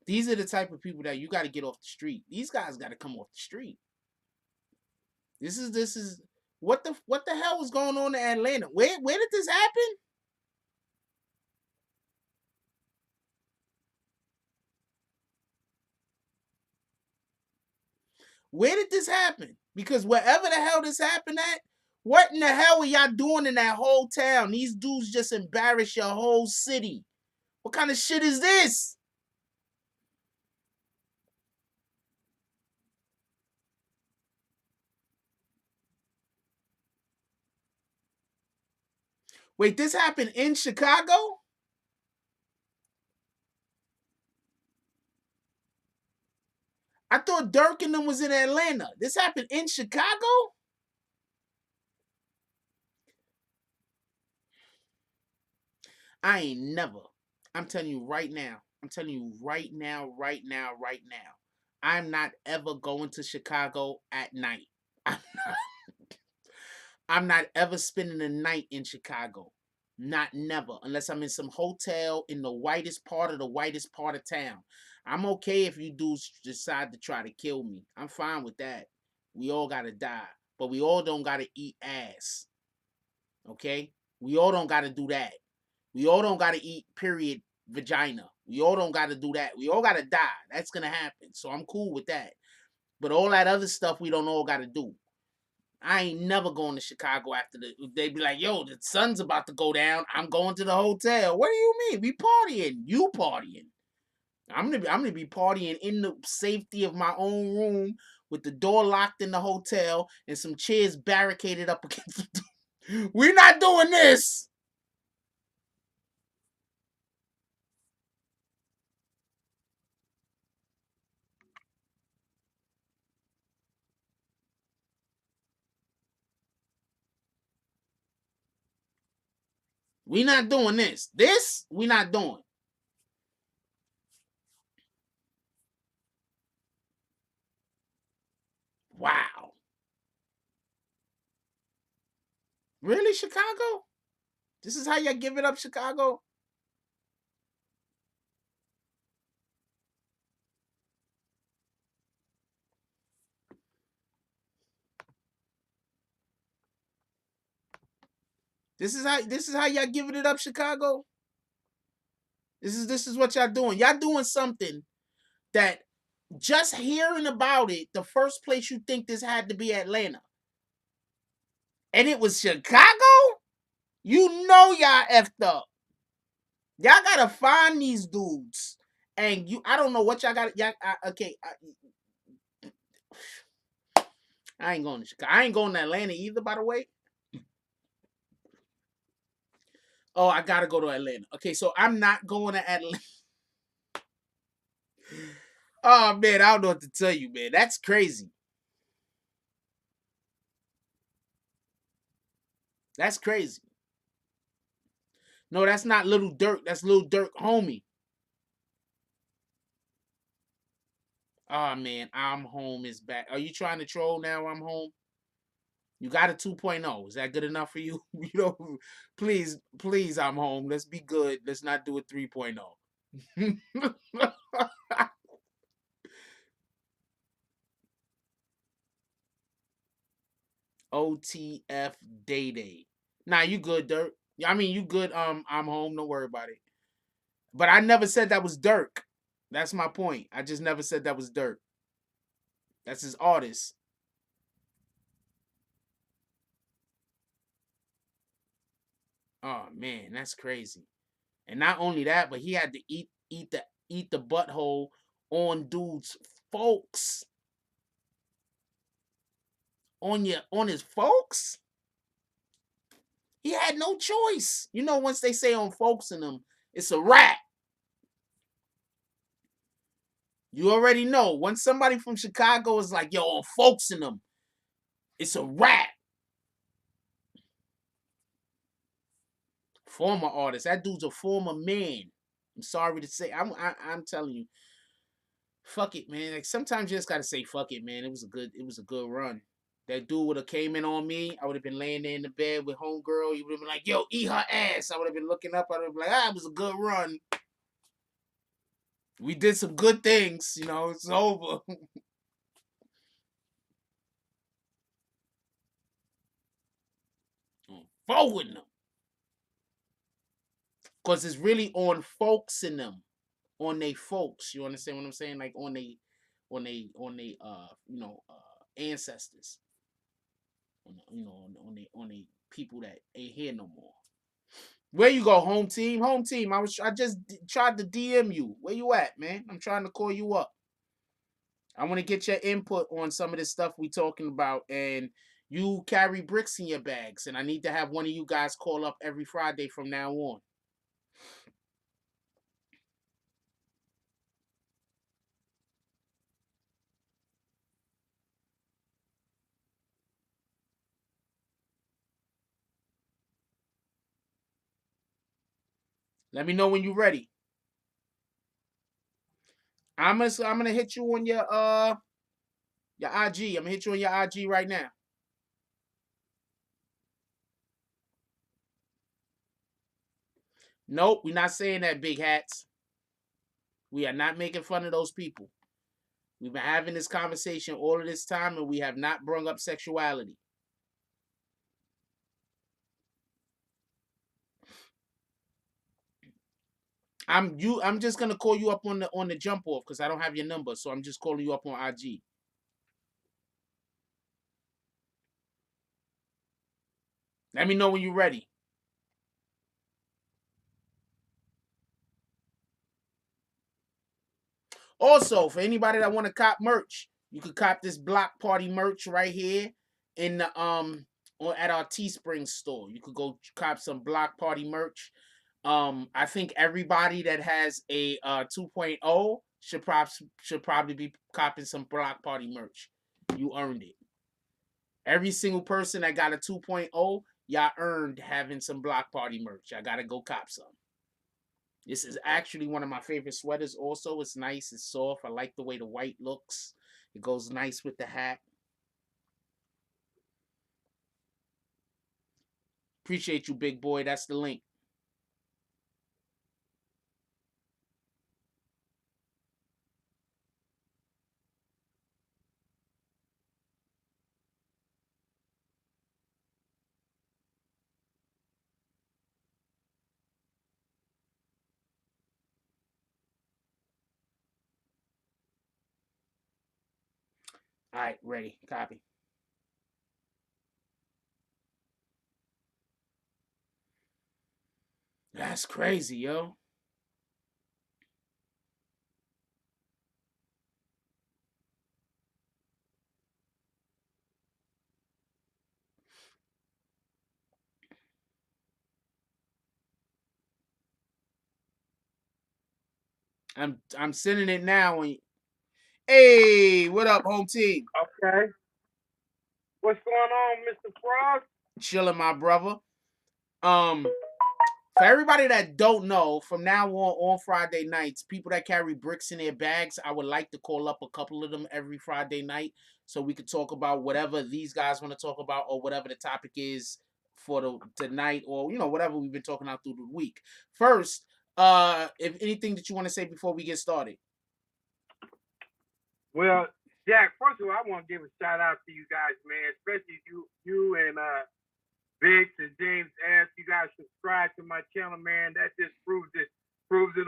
These are the type of people that you got to get off the street. These guys got to come off the street. This is what the hell was going on in Atlanta? Where did this happen? Where did this happen? Because wherever the hell this happened at, what in the hell are y'all doing in that whole town? These dudes just embarrass your whole city. What kind of shit is this? Wait, this happened in Chicago? I thought Durk and them was in Atlanta. This happened in Chicago? I ain't never. I'm telling you right now. I'm telling you right now. I'm not ever going to Chicago at night. I'm not ever spending the night in Chicago. Not never. Unless I'm in some hotel in the whitest part of town. I'm okay if you dudes decide to try to kill me. I'm fine with that. We all gotta die. But we all don't gotta eat ass. Okay? We all don't gotta do that. We all don't gotta eat period vagina. We all don't gotta do that. We all gotta die. That's gonna happen. So I'm cool with that. But all that other stuff we don't all gotta do. I ain't never going to Chicago after they be like, yo, the sun's about to go down. I'm going to the hotel. What do you mean? We partying. You partying. I'm gonna be partying in the safety of my own room with the door locked in the hotel and some chairs barricaded up against the door. We're not doing this. We not doing this. This we not doing. Wow. Really, Chicago? This is how y'all give it up, Chicago? This is how y'all giving it up, Chicago? This is what y'all doing. Y'all doing something that just hearing about it, the first place you think this had to be Atlanta. And it was Chicago? You know y'all effed up. Y'all gotta find these dudes. And I don't know what y'all got. I ain't going to Chicago. I ain't going to Atlanta either, by the way. Oh, I gotta go to Atlanta. Okay, so I'm not going to Atlanta. Oh man, I don't know what to tell you, man. That's crazy. That's crazy. No, that's not Little Durk. That's Little Durk homie. Oh man, I'm home is back. Are you trying to troll now? I'm home. You got a 2.0. Is that good enough for you? You know, please, I'm home. Let's be good. Let's not do a 3.0. OTF Day Day. Nah, you good, Durk. I mean, you good. I'm home. Don't worry about it. But I never said that was Durk. That's my point. I just never said that was Durk. That's his artist. Oh man, that's crazy. And not only that, but he had to eat the butthole on dude's folks. On his folks? He had no choice. You know, once they say on folks in them, it's a wrap. You already know. Once somebody from Chicago is like, yo, on folks in them, it's a wrap. Former artist. That dude's a former man. I'm sorry to say. I'm telling you. Fuck it, man. Like sometimes you just gotta say fuck it, man. It was a good run. That dude would have came in on me. I would have been laying there in the bed with homegirl. You would have been like, yo, eat her ass. I would have been looking up. I would have been like, it was a good run. We did some good things, you know. It's over. Forward them, cause it's really on folks in them, on they folks. You understand what I'm saying? Like on they ancestors, on they people that ain't here no more. Where you go, home team? Home team. I just tried to DM you. Where you at, man? I'm trying to call you up. I want to get your input on some of this stuff we talking about. And you carry bricks in your bags, and I need to have one of you guys call up every Friday from now on. Let me know when you're ready. I'm gonna hit you on your IG. I'm gonna hit you on your IG right now. Nope, we're not saying that, big hats. We are not making fun of those people. We've been having this conversation all of this time, and we have not brought up sexuality. I'm just gonna call you up on the jump off because I don't have your number, so I'm just calling you up on IG. Let me know when you're ready. Also, for anybody that want to cop merch, you could cop this block party merch right here in the at our Teespring store. You could go cop some block party merch. I think everybody that has a 2.0 should probably be copping some block party merch. You earned it. Every single person that got a 2.0, y'all earned having some block party merch. I gotta go cop some. This is actually one of my favorite sweaters. Also, it's nice. It's soft. I like the way the white looks. It goes nice with the hat. Appreciate you, big boy. That's the link. All right, ready. Copy. That's crazy, yo. I'm sending it now. Hey, what up, home team? Okay. What's going on, Mr. Frost? Chilling, my brother. For everybody that don't know, from now on Friday nights, people that carry bricks in their bags, I would like to call up a couple of them every Friday night so we could talk about whatever these guys want to talk about or whatever the topic is for the tonight, or whatever we've been talking about through the week. First, if anything that you want to say before we get started. Well, Jack, first of all, I want to give a shout out to you guys, man, especially you and Beatz and James S. You guys subscribe to my channel, man. That just proves it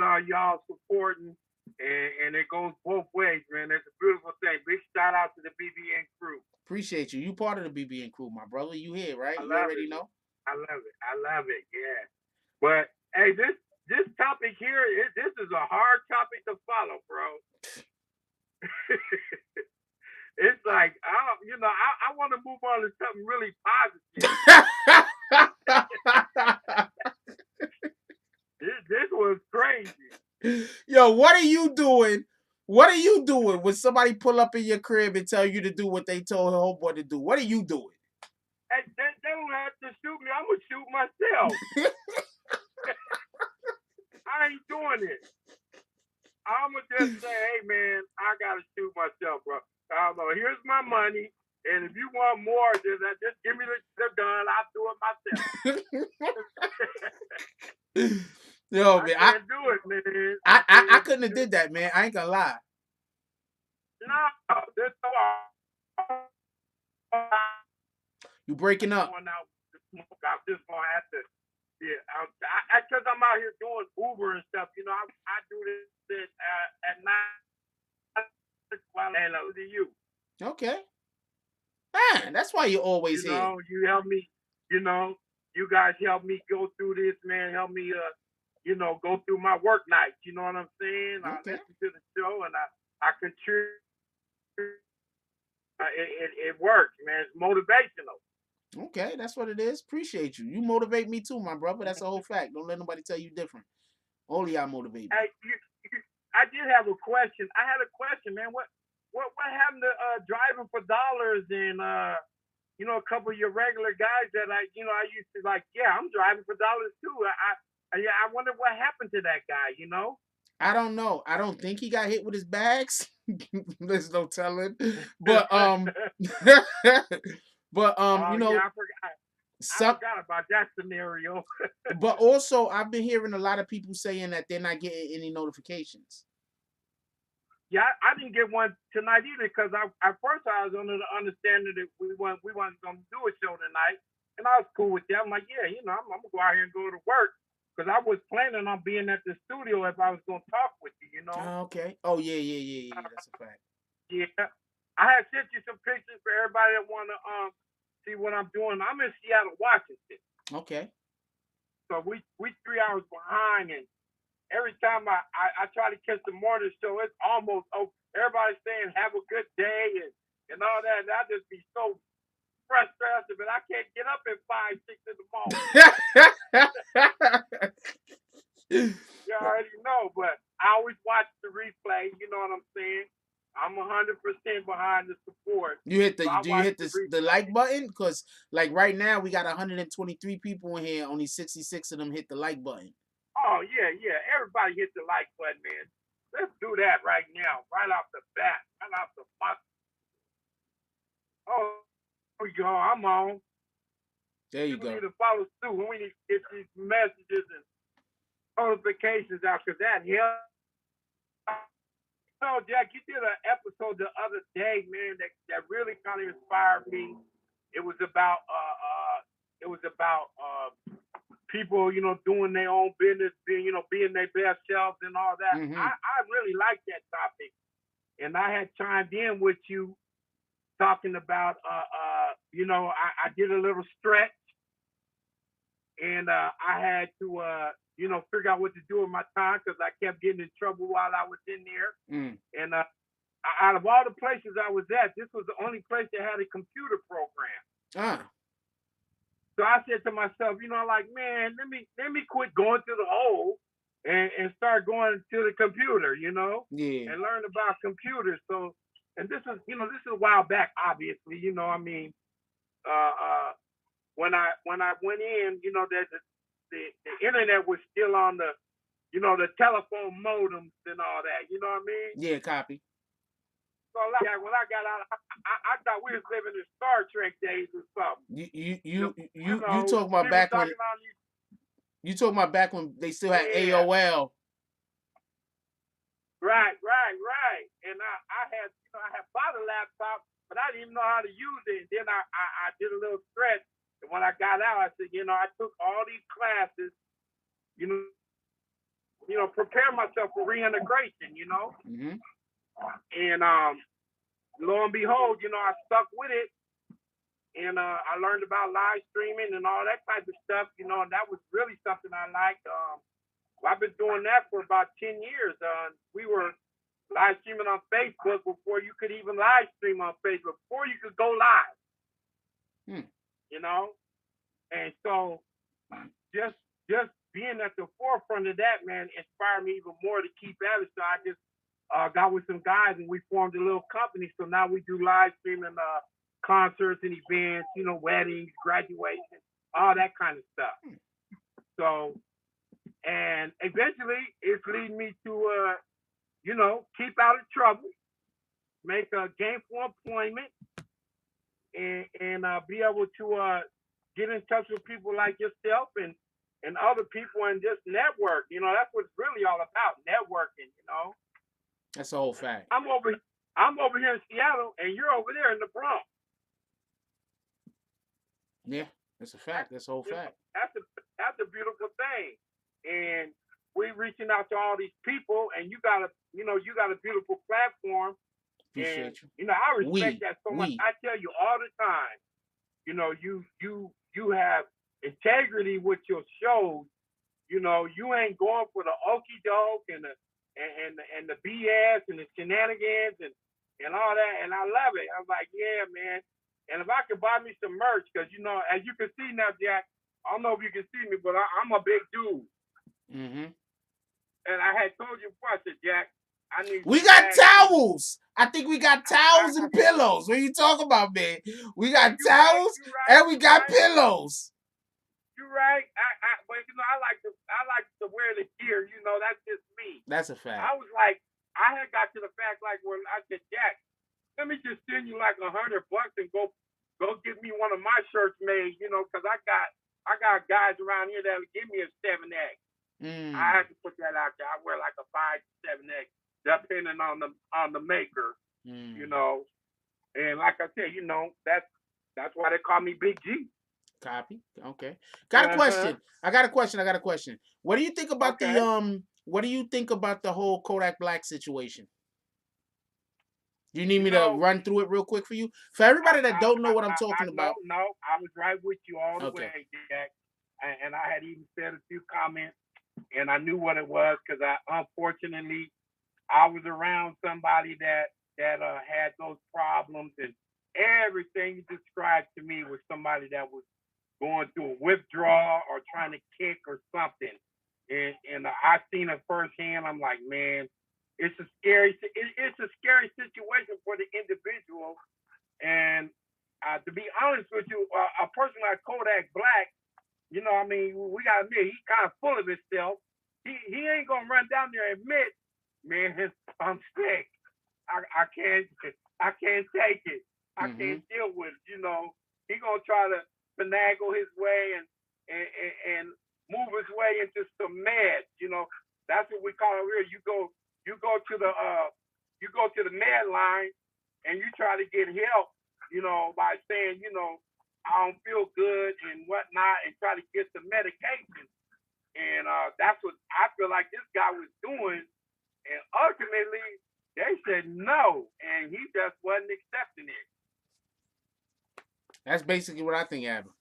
all y'all supporting, and it goes both ways, man. It's a beautiful thing. Big shout out to the BBN crew. Appreciate you. You part of the BBN crew, my brother. You here, right? You already know. I love it. Yeah. But hey, this topic here, this is a hard topic to follow, bro. It's like I want to move on to something really positive. This was crazy. Yo, what are you doing? What are you doing when somebody pull up in your crib and tell you to do what they told her homeboy to do? What are you doing? Hey, they don't have to shoot me. I'm gonna shoot myself. I ain't doing it. I'm gonna just say, hey man, I gotta shoot myself, bro. I don't know. Here's my money, and if you want more, just give me the gun. I'll do it myself. Yo, I man, can't do it, man. I I can't couldn't have do it. did that, man. I ain't gonna lie. No, there's no You breaking up. going out to smoke. I'm just gonna have to. Yeah, because I'm out here doing Uber and stuff. You know, I do this at night while I to you. Okay. Man, that's why you're always You here. know, you help me. You know, you guys help me go through this, man. Help me, you know, go through my work nights. You know what I'm saying? I Okay. listen to the show and I contribute. It works, man. It's motivational. Okay, that's what it is. Appreciate you. You motivate me too, my brother. That's a whole fact. Don't let nobody tell you different. Only I motivate me. Hey, I did have a question. I had a question, man. What happened to driving for dollars and you know, a couple of your regular guys that I used to like. Yeah, I'm driving for dollars too. I wonder what happened to that guy. You know. I don't know. I don't think he got hit with his bags. There's no telling. But Oh you know, yeah, I forgot about that scenario. but also I've been hearing a lot of people saying that they're not getting any notifications. Yeah, I didn't get one tonight either because at first I was under the understanding that we weren't going to do a show tonight, and I was cool with that. I'm like, yeah, you know, I'm gonna go out here and go to work because I was planning on being at the studio if I was gonna talk with you, you know. Okay. Oh yeah. That's a fact. Yeah, I had sent you some pictures for everybody that want to see what I'm doing. I'm in Seattle, Washington, Okay. so we 3 hours behind, and every time I try to catch the morning show, it's almost over. Everybody's saying have a good day and all that. And I just be so frustrated, but I can't get up at 5, 6 in the morning. You already know, but I always watch the replay. You know what I'm saying? I'm 100% behind the support. You hit the So I do you watch hit the the replay. like button? Because like right now we got 123 people in here. Only 66 of them hit the like button. Oh yeah. Everybody hit the like button, man. Let's do that right now, right off the bat, right off the box. Oh, here we go. I'm on. There you People go. need to follow suit. We need to get these messages and notifications out because that helps. So, Jack, you did an episode the other day, man, that really kind of inspired me. It was about people, you know, doing their own business, being their best selves and all that. Mm-hmm. I really like that topic, and I had chimed in with you talking about you know, I did a little stretch, and I had to you know, figure out what to do with my time because I kept getting in trouble while I was in there. And out of all the places I was at, this was the only place that had a computer program. So I said to myself, you know, like, man, let me quit going to the hole and start going to the computer, you know, and learn about computers. So, and this is, you know, this is a while back, obviously, you know, I mean, when I went in, you know, that the internet was still on the, you know, the telephone modems and all that, you know what I mean? Yeah, copy. So like, when I got out, I thought we was living in Star Trek days or something. You talking about back when you talking about back when they still had AOL. Right. And I had, you know, I had bought a laptop, but I didn't even know how to use it. And then I did a little stretch. And when I got out, I said, you know, I took all these classes, you know, prepare myself for reintegration, you know. Mm-hmm. And lo and behold, you know, I stuck with it. And I learned about live streaming and all that type of stuff, you know, and that was really something I liked. I've been doing that for about 10 years. We were live streaming on Facebook before you could even live stream on Facebook, before you could go live. You know? And so just being at the forefront of that, man, inspired me even more to keep at it. So I just got with some guys and we formed a little company. So now we do live streaming concerts and events, you know, weddings, graduations, all that kind of stuff. So, and eventually it's leading me to, you know, keep out of trouble, make a gainful employment, and be able to get in touch with people like yourself and and other people and just network. You know, that's what it's really all about, networking, you know. That's a whole fact. I'm over here in Seattle and you're over there in the Bronx. Yeah, that's a fact. That's a whole fact. That's a beautiful thing. And we reaching out to all these people, and you got a beautiful platform. Appreciate and, you know, I respect that so much. We. I tell you all the time, you know, you have integrity with your shows. You know, you ain't going for the okie doke and the BS and the shenanigans and all that. And I love it. I'm like, yeah, man. And if I could buy me some merch, because, you know, as you can see now, Jack, I don't know if you can see me, but I'm a big dude. Mm-hmm. And I had told you before, I said, Jack, I need. We got towels. I think we got towels and pillows. What are you talking about, man? We got towels and we got pillows. You're right. But you know, I like to wear the gear. You know, that's just me. That's a fact. I was like, I had got to the fact like when I said, Jack, let me just send you like $100 and go get me one of my shirts made. You know, because I got guys around here that will give me a 7X. I had to put that out there. I wear like a 5 to 7X, depending on the maker. You know, and like I said, you know, that's why they call me Big G. Copy. Okay. Got a question. I got a question. What do you think about what do you think about the whole Kodak Black situation? Do you need me to run through it real quick for you? For everybody that don't know what I'm talking about. No, I was right with you all the way, Jack. And I had even said a few comments, and I knew what it was because unfortunately I was around somebody that had those problems, and everything you described to me was somebody that was going through a withdrawal or trying to kick or something. And I seen it firsthand. I'm like, man, it's a scary situation for the individual. And to be honest with you, a person like Kodak Black, you know, I mean, we gotta admit he's kind of full of himself. He ain't gonna run down there and admit, man, I'm sick. I can't take it. I can't deal with it. You know, he gonna try to finagle his way and move his way into some meds. You know, that's what we call it here. You go to the med line and you try to get help. You know, by saying, you know, I don't feel good and whatnot, and try to get the medication. And that's what I feel like this guy was doing. And ultimately, they said no, and he just wasn't accepting it. That's basically what I think happened.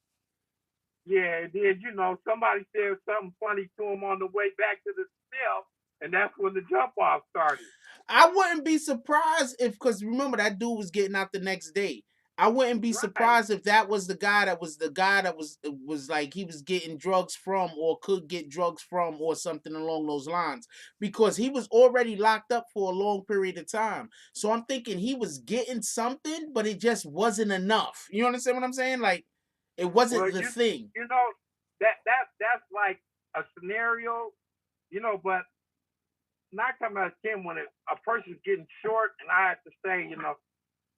Yeah, it did. You know, somebody said something funny to him on the way back to the cell, and that's when the jump off started. I wouldn't be surprised because remember that dude was getting out the next day. I wouldn't be surprised if that was the guy that was like he was getting drugs from or could get drugs from or something along those lines, because he was already locked up for a long period of time. So I'm thinking he was getting something, but it just wasn't enough. You understand what I'm saying? Like it wasn't the thing. You know, that's like a scenario, you know, but 9 times out of 10 when a person's getting short, and I have to say, you know,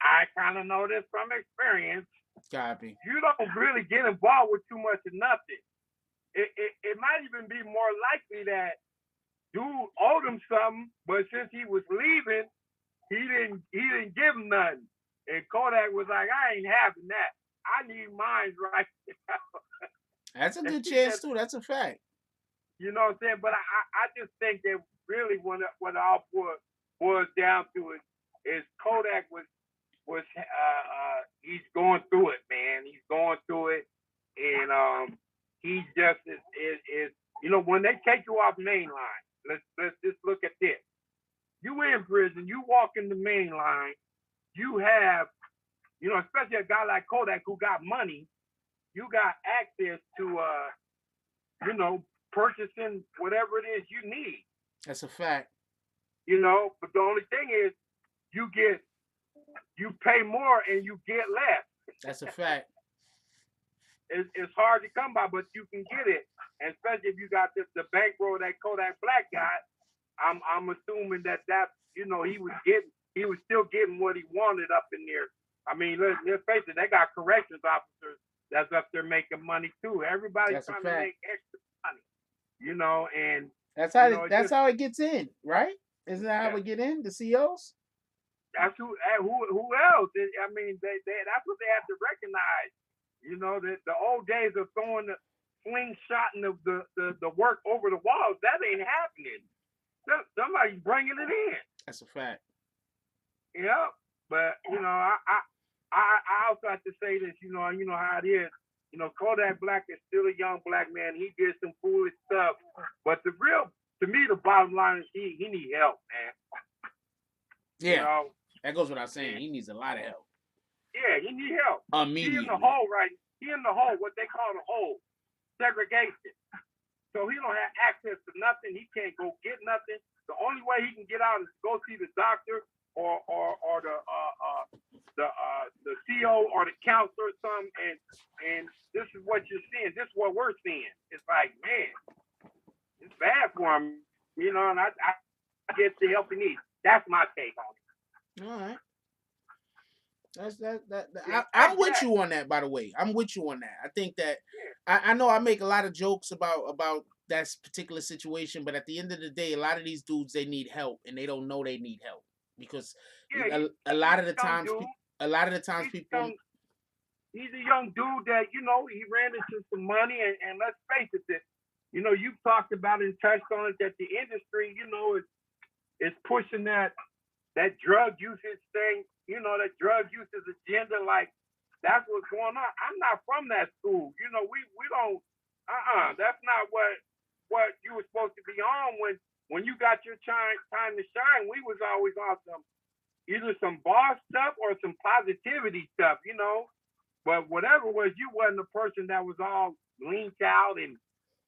I kind of know this from experience. Copy. You don't really get involved with too much of nothing. It might even be more likely that dude owed him something, but since he was leaving, he didn't give him nothing. And Kodak was like, I ain't having that. I need mine right now. That's a good chance too. That's a fact. You know what I'm saying? But I just think that really when it all boils down to it is Kodak was he's going through it, man. He's going through it, and he just is you know, when they take you off main line, let's just look at this. You in prison, you walk in the main line, you have, you know, especially a guy like Kodak who got money, you got access to you know, purchasing whatever it is you need. That's a fact. You know, but the only thing is you pay more and you get less. That's a fact. It's hard to come by, but you can get it. And especially if you got the bankroll that Kodak Black got, I'm assuming that you know, he was still getting what he wanted up in there. I mean, let's face it, they got corrections officers that's up there making money too. Everybody's trying to make extra. money, you know, and That's you how know, that's how it gets in, right? Isn't that how yeah, it get in? The COs? that's who else? I mean, they that's what they have to recognize. You know, the old days of throwing the slingshot and the work over the walls, that ain't happening. Somebody's bringing it in. That's a fact. Yeah, but you know, I also have to say this. You know how it is. You know, Kodak Black is still a young black man. He did some foolish stuff, but to me, the bottom line is he need help, man. Yeah, You know, that goes without saying. He needs a lot of help yeah, he need help. He in the immediately. hole, right? He in the hole, what they call the hole, segregation. So he don't have access to nothing. He can't go get nothing. The only way he can get out is go see the doctor or the CO or the counselor or something. And this is what you're seeing. This is what we're seeing. It's like, man, it's bad for him, you know. And I get the help he needs. That's my take on it. All right. I'm with you on that, by the way. I'm with you on that. I think that I know I make a lot of jokes about that particular situation, but at the end of the day, a lot of these dudes, they need help and they don't know they need help because a lot of the times people. He's a young dude that, you know, he ran into some money and let's face it, that, you know, you've talked about it and touched on it, that the industry, you know, is pushing that drug usage thing, you know, that drug usage agenda, like that's what's going on. I'm not from that school. You know, we don't that's not what you were supposed to be on when you got your time to shine. We was always on either some boss stuff or some positivity stuff, you know. But whatever was, you wasn't a person that was all leaned out and,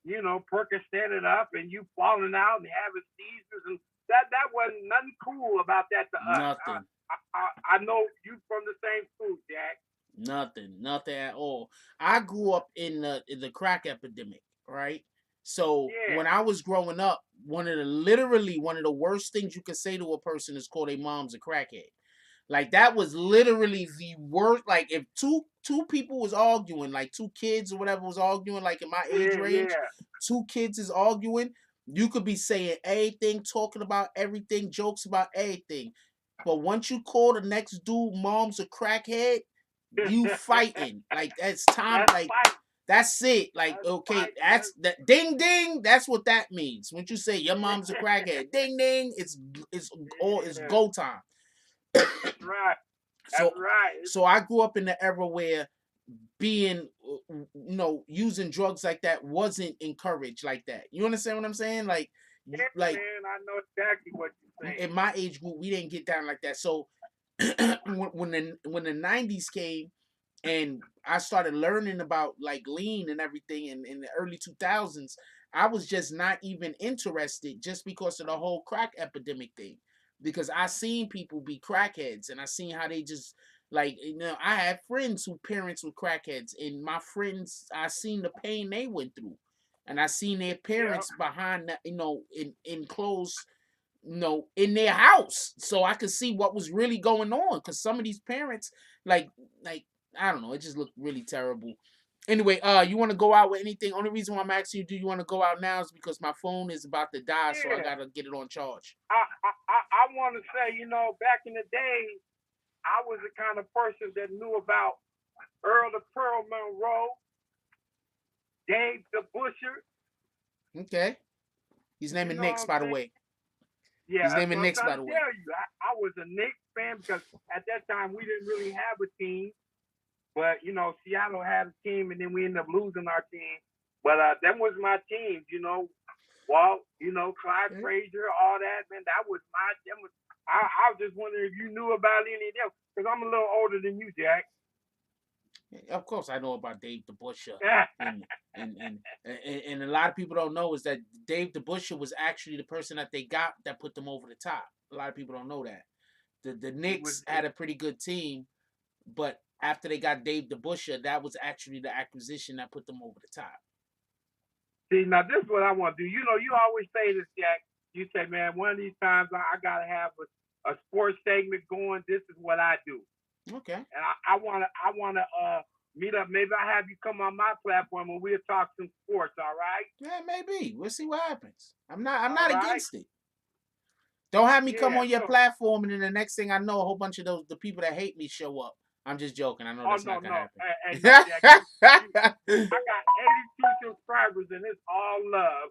you know, Percocet up and you falling out and having seizures, and that wasn't nothing cool about that to us. Nothing. I know you from the same school, Jack. Nothing at all. I grew up in the crack epidemic, right? So when I was growing up, one of the worst things you could say to a person is call their mom's a crackhead. Like that was literally the worst. Like if two people was arguing, like two kids or whatever was arguing, like in my age range, two kids is arguing, you could be saying everything, talking about everything, jokes about everything. But once you call the next dude mom's a crackhead, you fighting. Like that's time. Like that's it. Like okay, that's that. Ding ding. That's what that means. When you say your mom's a crackhead, ding ding. It's go time. That's right. That's right. So I grew up in the era where being, you know, using drugs like that wasn't encouraged like that. You understand what I'm saying? Like, man, I know exactly what you're saying. In my age group, we didn't get down like that. So when the 90s came and I started learning about like lean and everything in the early 2000s, I was just not even interested just because of the whole crack epidemic thing. Because I seen people be crackheads and I seen how they just like, you know, I had friends who parents were crackheads, and my friends, I seen the pain they went through, and I seen their parents behind that, you know, in clothes, you know, in their house, so I could see what was really going on. Because some of these parents, like I don't know, it just looked really terrible. Anyway, you want to go out with anything? Only reason why I'm asking you, do you want to go out now, is because my phone is about to die, so I gotta get it on charge. I want to say, you know, back in the day, I was the kind of person that knew about Earl the Pearl Monroe, Dave the Busher. Okay, he's naming Knicks, by the way. Yeah, he's naming Knicks, by the way. I was a Knicks fan because at that time we didn't really have a team. But, you know, Seattle had a team, and then we ended up losing our team. But them was my teams, you know. Walt, you know, Clyde Frazier, all that, man. That was my team. I was just wondering if you knew about any of them, because I'm a little older than you, Jack. Of course I know about Dave the Busher. and a lot of people don't know is that Dave the Busher was actually the person that they got that put them over the top. A lot of people don't know that. The Knicks had a pretty good team, but after they got Dave the Busher, that was actually the acquisition that put them over the top. See, now this is what I want to do. You know, you always say this, Jack. You say, man, one of these times I got to have a sports segment going. This is what I do. Okay. And I want to meet up. Maybe I have you come on my platform and we'll talk some sports. All right? Yeah, maybe. We'll see what happens. I'm not All right? against it. Don't have me come Yeah. on your So, platform and then the next thing I know, a whole bunch of the people that hate me show up. I'm just joking. I know oh that's no, not gonna no, happen. and no, Jack. I got 82 subscribers and it's all love.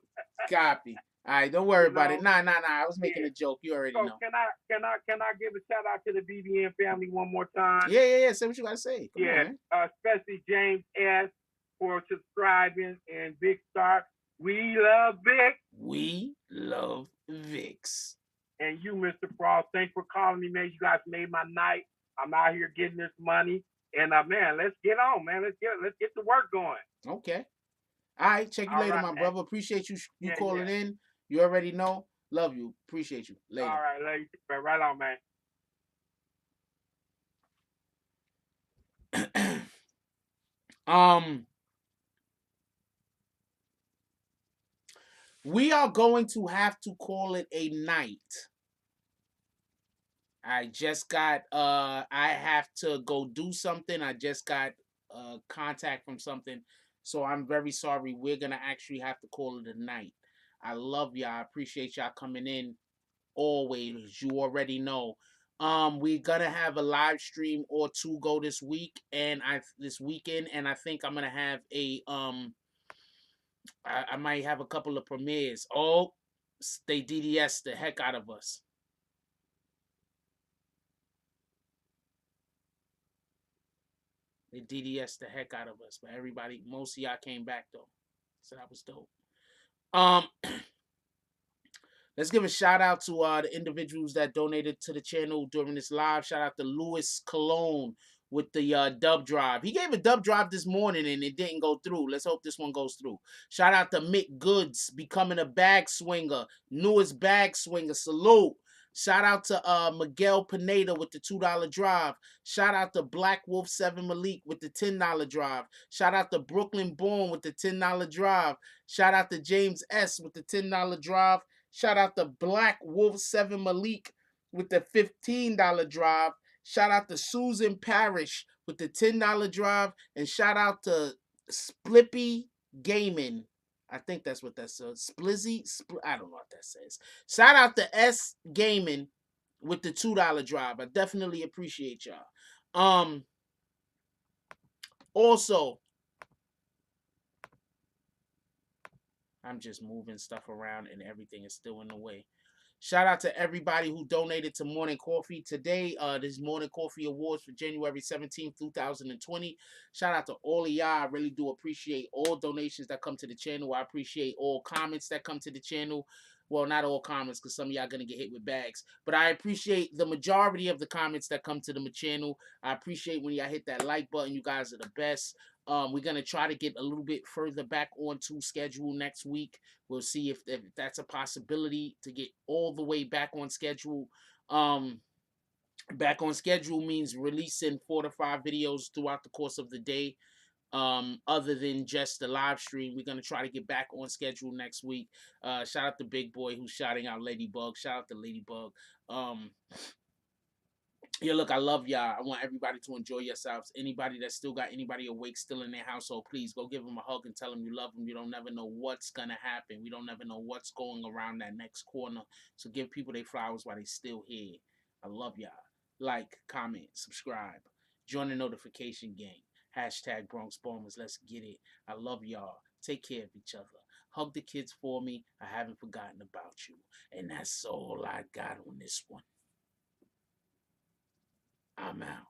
Copy. All right, don't worry You about it. know? Nah. I was making Yeah. a joke. You already So know. can I give a shout out to the BBN family one more time? Yeah. Say what you gotta say. Come on, Yeah, man. especially James S for subscribing and Big Star. We love Vic. We love Vix. And you, Mr. Frost, thanks for calling me, man. You guys made my night. I'm out here getting this money. And man, let's get on, man. Let's get the work going. Okay. All right. Check you All later, right, my man. brother. Appreciate you Yeah, calling yeah. in. You already know. Love you. Appreciate you. Later. All right, ladies. Right on, man. We are going to have to call it a night. I just got I have to go do something. I just got contact from something. So I'm very sorry. We're gonna actually have to call it a night. I love y'all. I appreciate y'all coming in always. You already know. We're gonna have a live stream or two go this week and this weekend, and I think I'm gonna have a I might have a couple of premieres. Oh, they DDS the heck out of us. They DDS the heck out of us. But everybody, most of y'all came back though. So that was dope. Let's give a shout out to the individuals that donated to the channel during this live. Shout out to Louis Cologne with the dub drive. He gave a dub drive this morning and it didn't go through. Let's hope this one goes through. Shout out to Mick Goods becoming a bag swinger. Newest bag swinger. Salute. Shout out to Miguel Pineda with the $2 drive. Shout out to Black Wolf 7 Malik with the $10 drive. Shout out to Brooklyn Born with the $10 drive. Shout out to James S with the $10 drive. Shout out to Black Wolf 7 Malik with the $15 drive. Shout out to Susan Parrish with the $10 drive. And shout out to Splippy Gaming. I think that's what that says. Splizzy? I don't know what that says. Shout out to S Gaming with the $2 drive. I definitely appreciate y'all. Also, I'm just moving stuff around and everything is still in the way. Shout out to everybody who donated to Morning Coffee today. This Morning Coffee Awards for January 17th, 2020. Shout out to all of y'all. I really do appreciate all donations that come to the channel. I appreciate all comments that come to the channel. Well, not all comments, because some of y'all going to get hit with bags. But I appreciate the majority of the comments that come to the channel. I appreciate when y'all hit that like button. You guys are the best. We're going to try to get a little bit further back onto schedule next week. We'll see if that's a possibility to get all the way back on schedule. Back on schedule means releasing 4 to 5 videos throughout the course of the day. Other than just the live stream, we're gonna try to get back on schedule next week. Shout out to Big Boy who's shouting out Ladybug. Shout out to Ladybug. Yeah, look, I love y'all. I want everybody to enjoy yourselves. Anybody that still got anybody awake still in their household, please go give them a hug and tell them you love them. You don't never know what's going to happen. We don't never know what's going around that next corner. So give people their flowers while they still here. I love y'all. Like, comment, subscribe. Join the notification gang. Hashtag Bronx Bombers. Let's get it. I love y'all. Take care of each other. Hug the kids for me. I haven't forgotten about you. And that's all I got on this one. I'm out.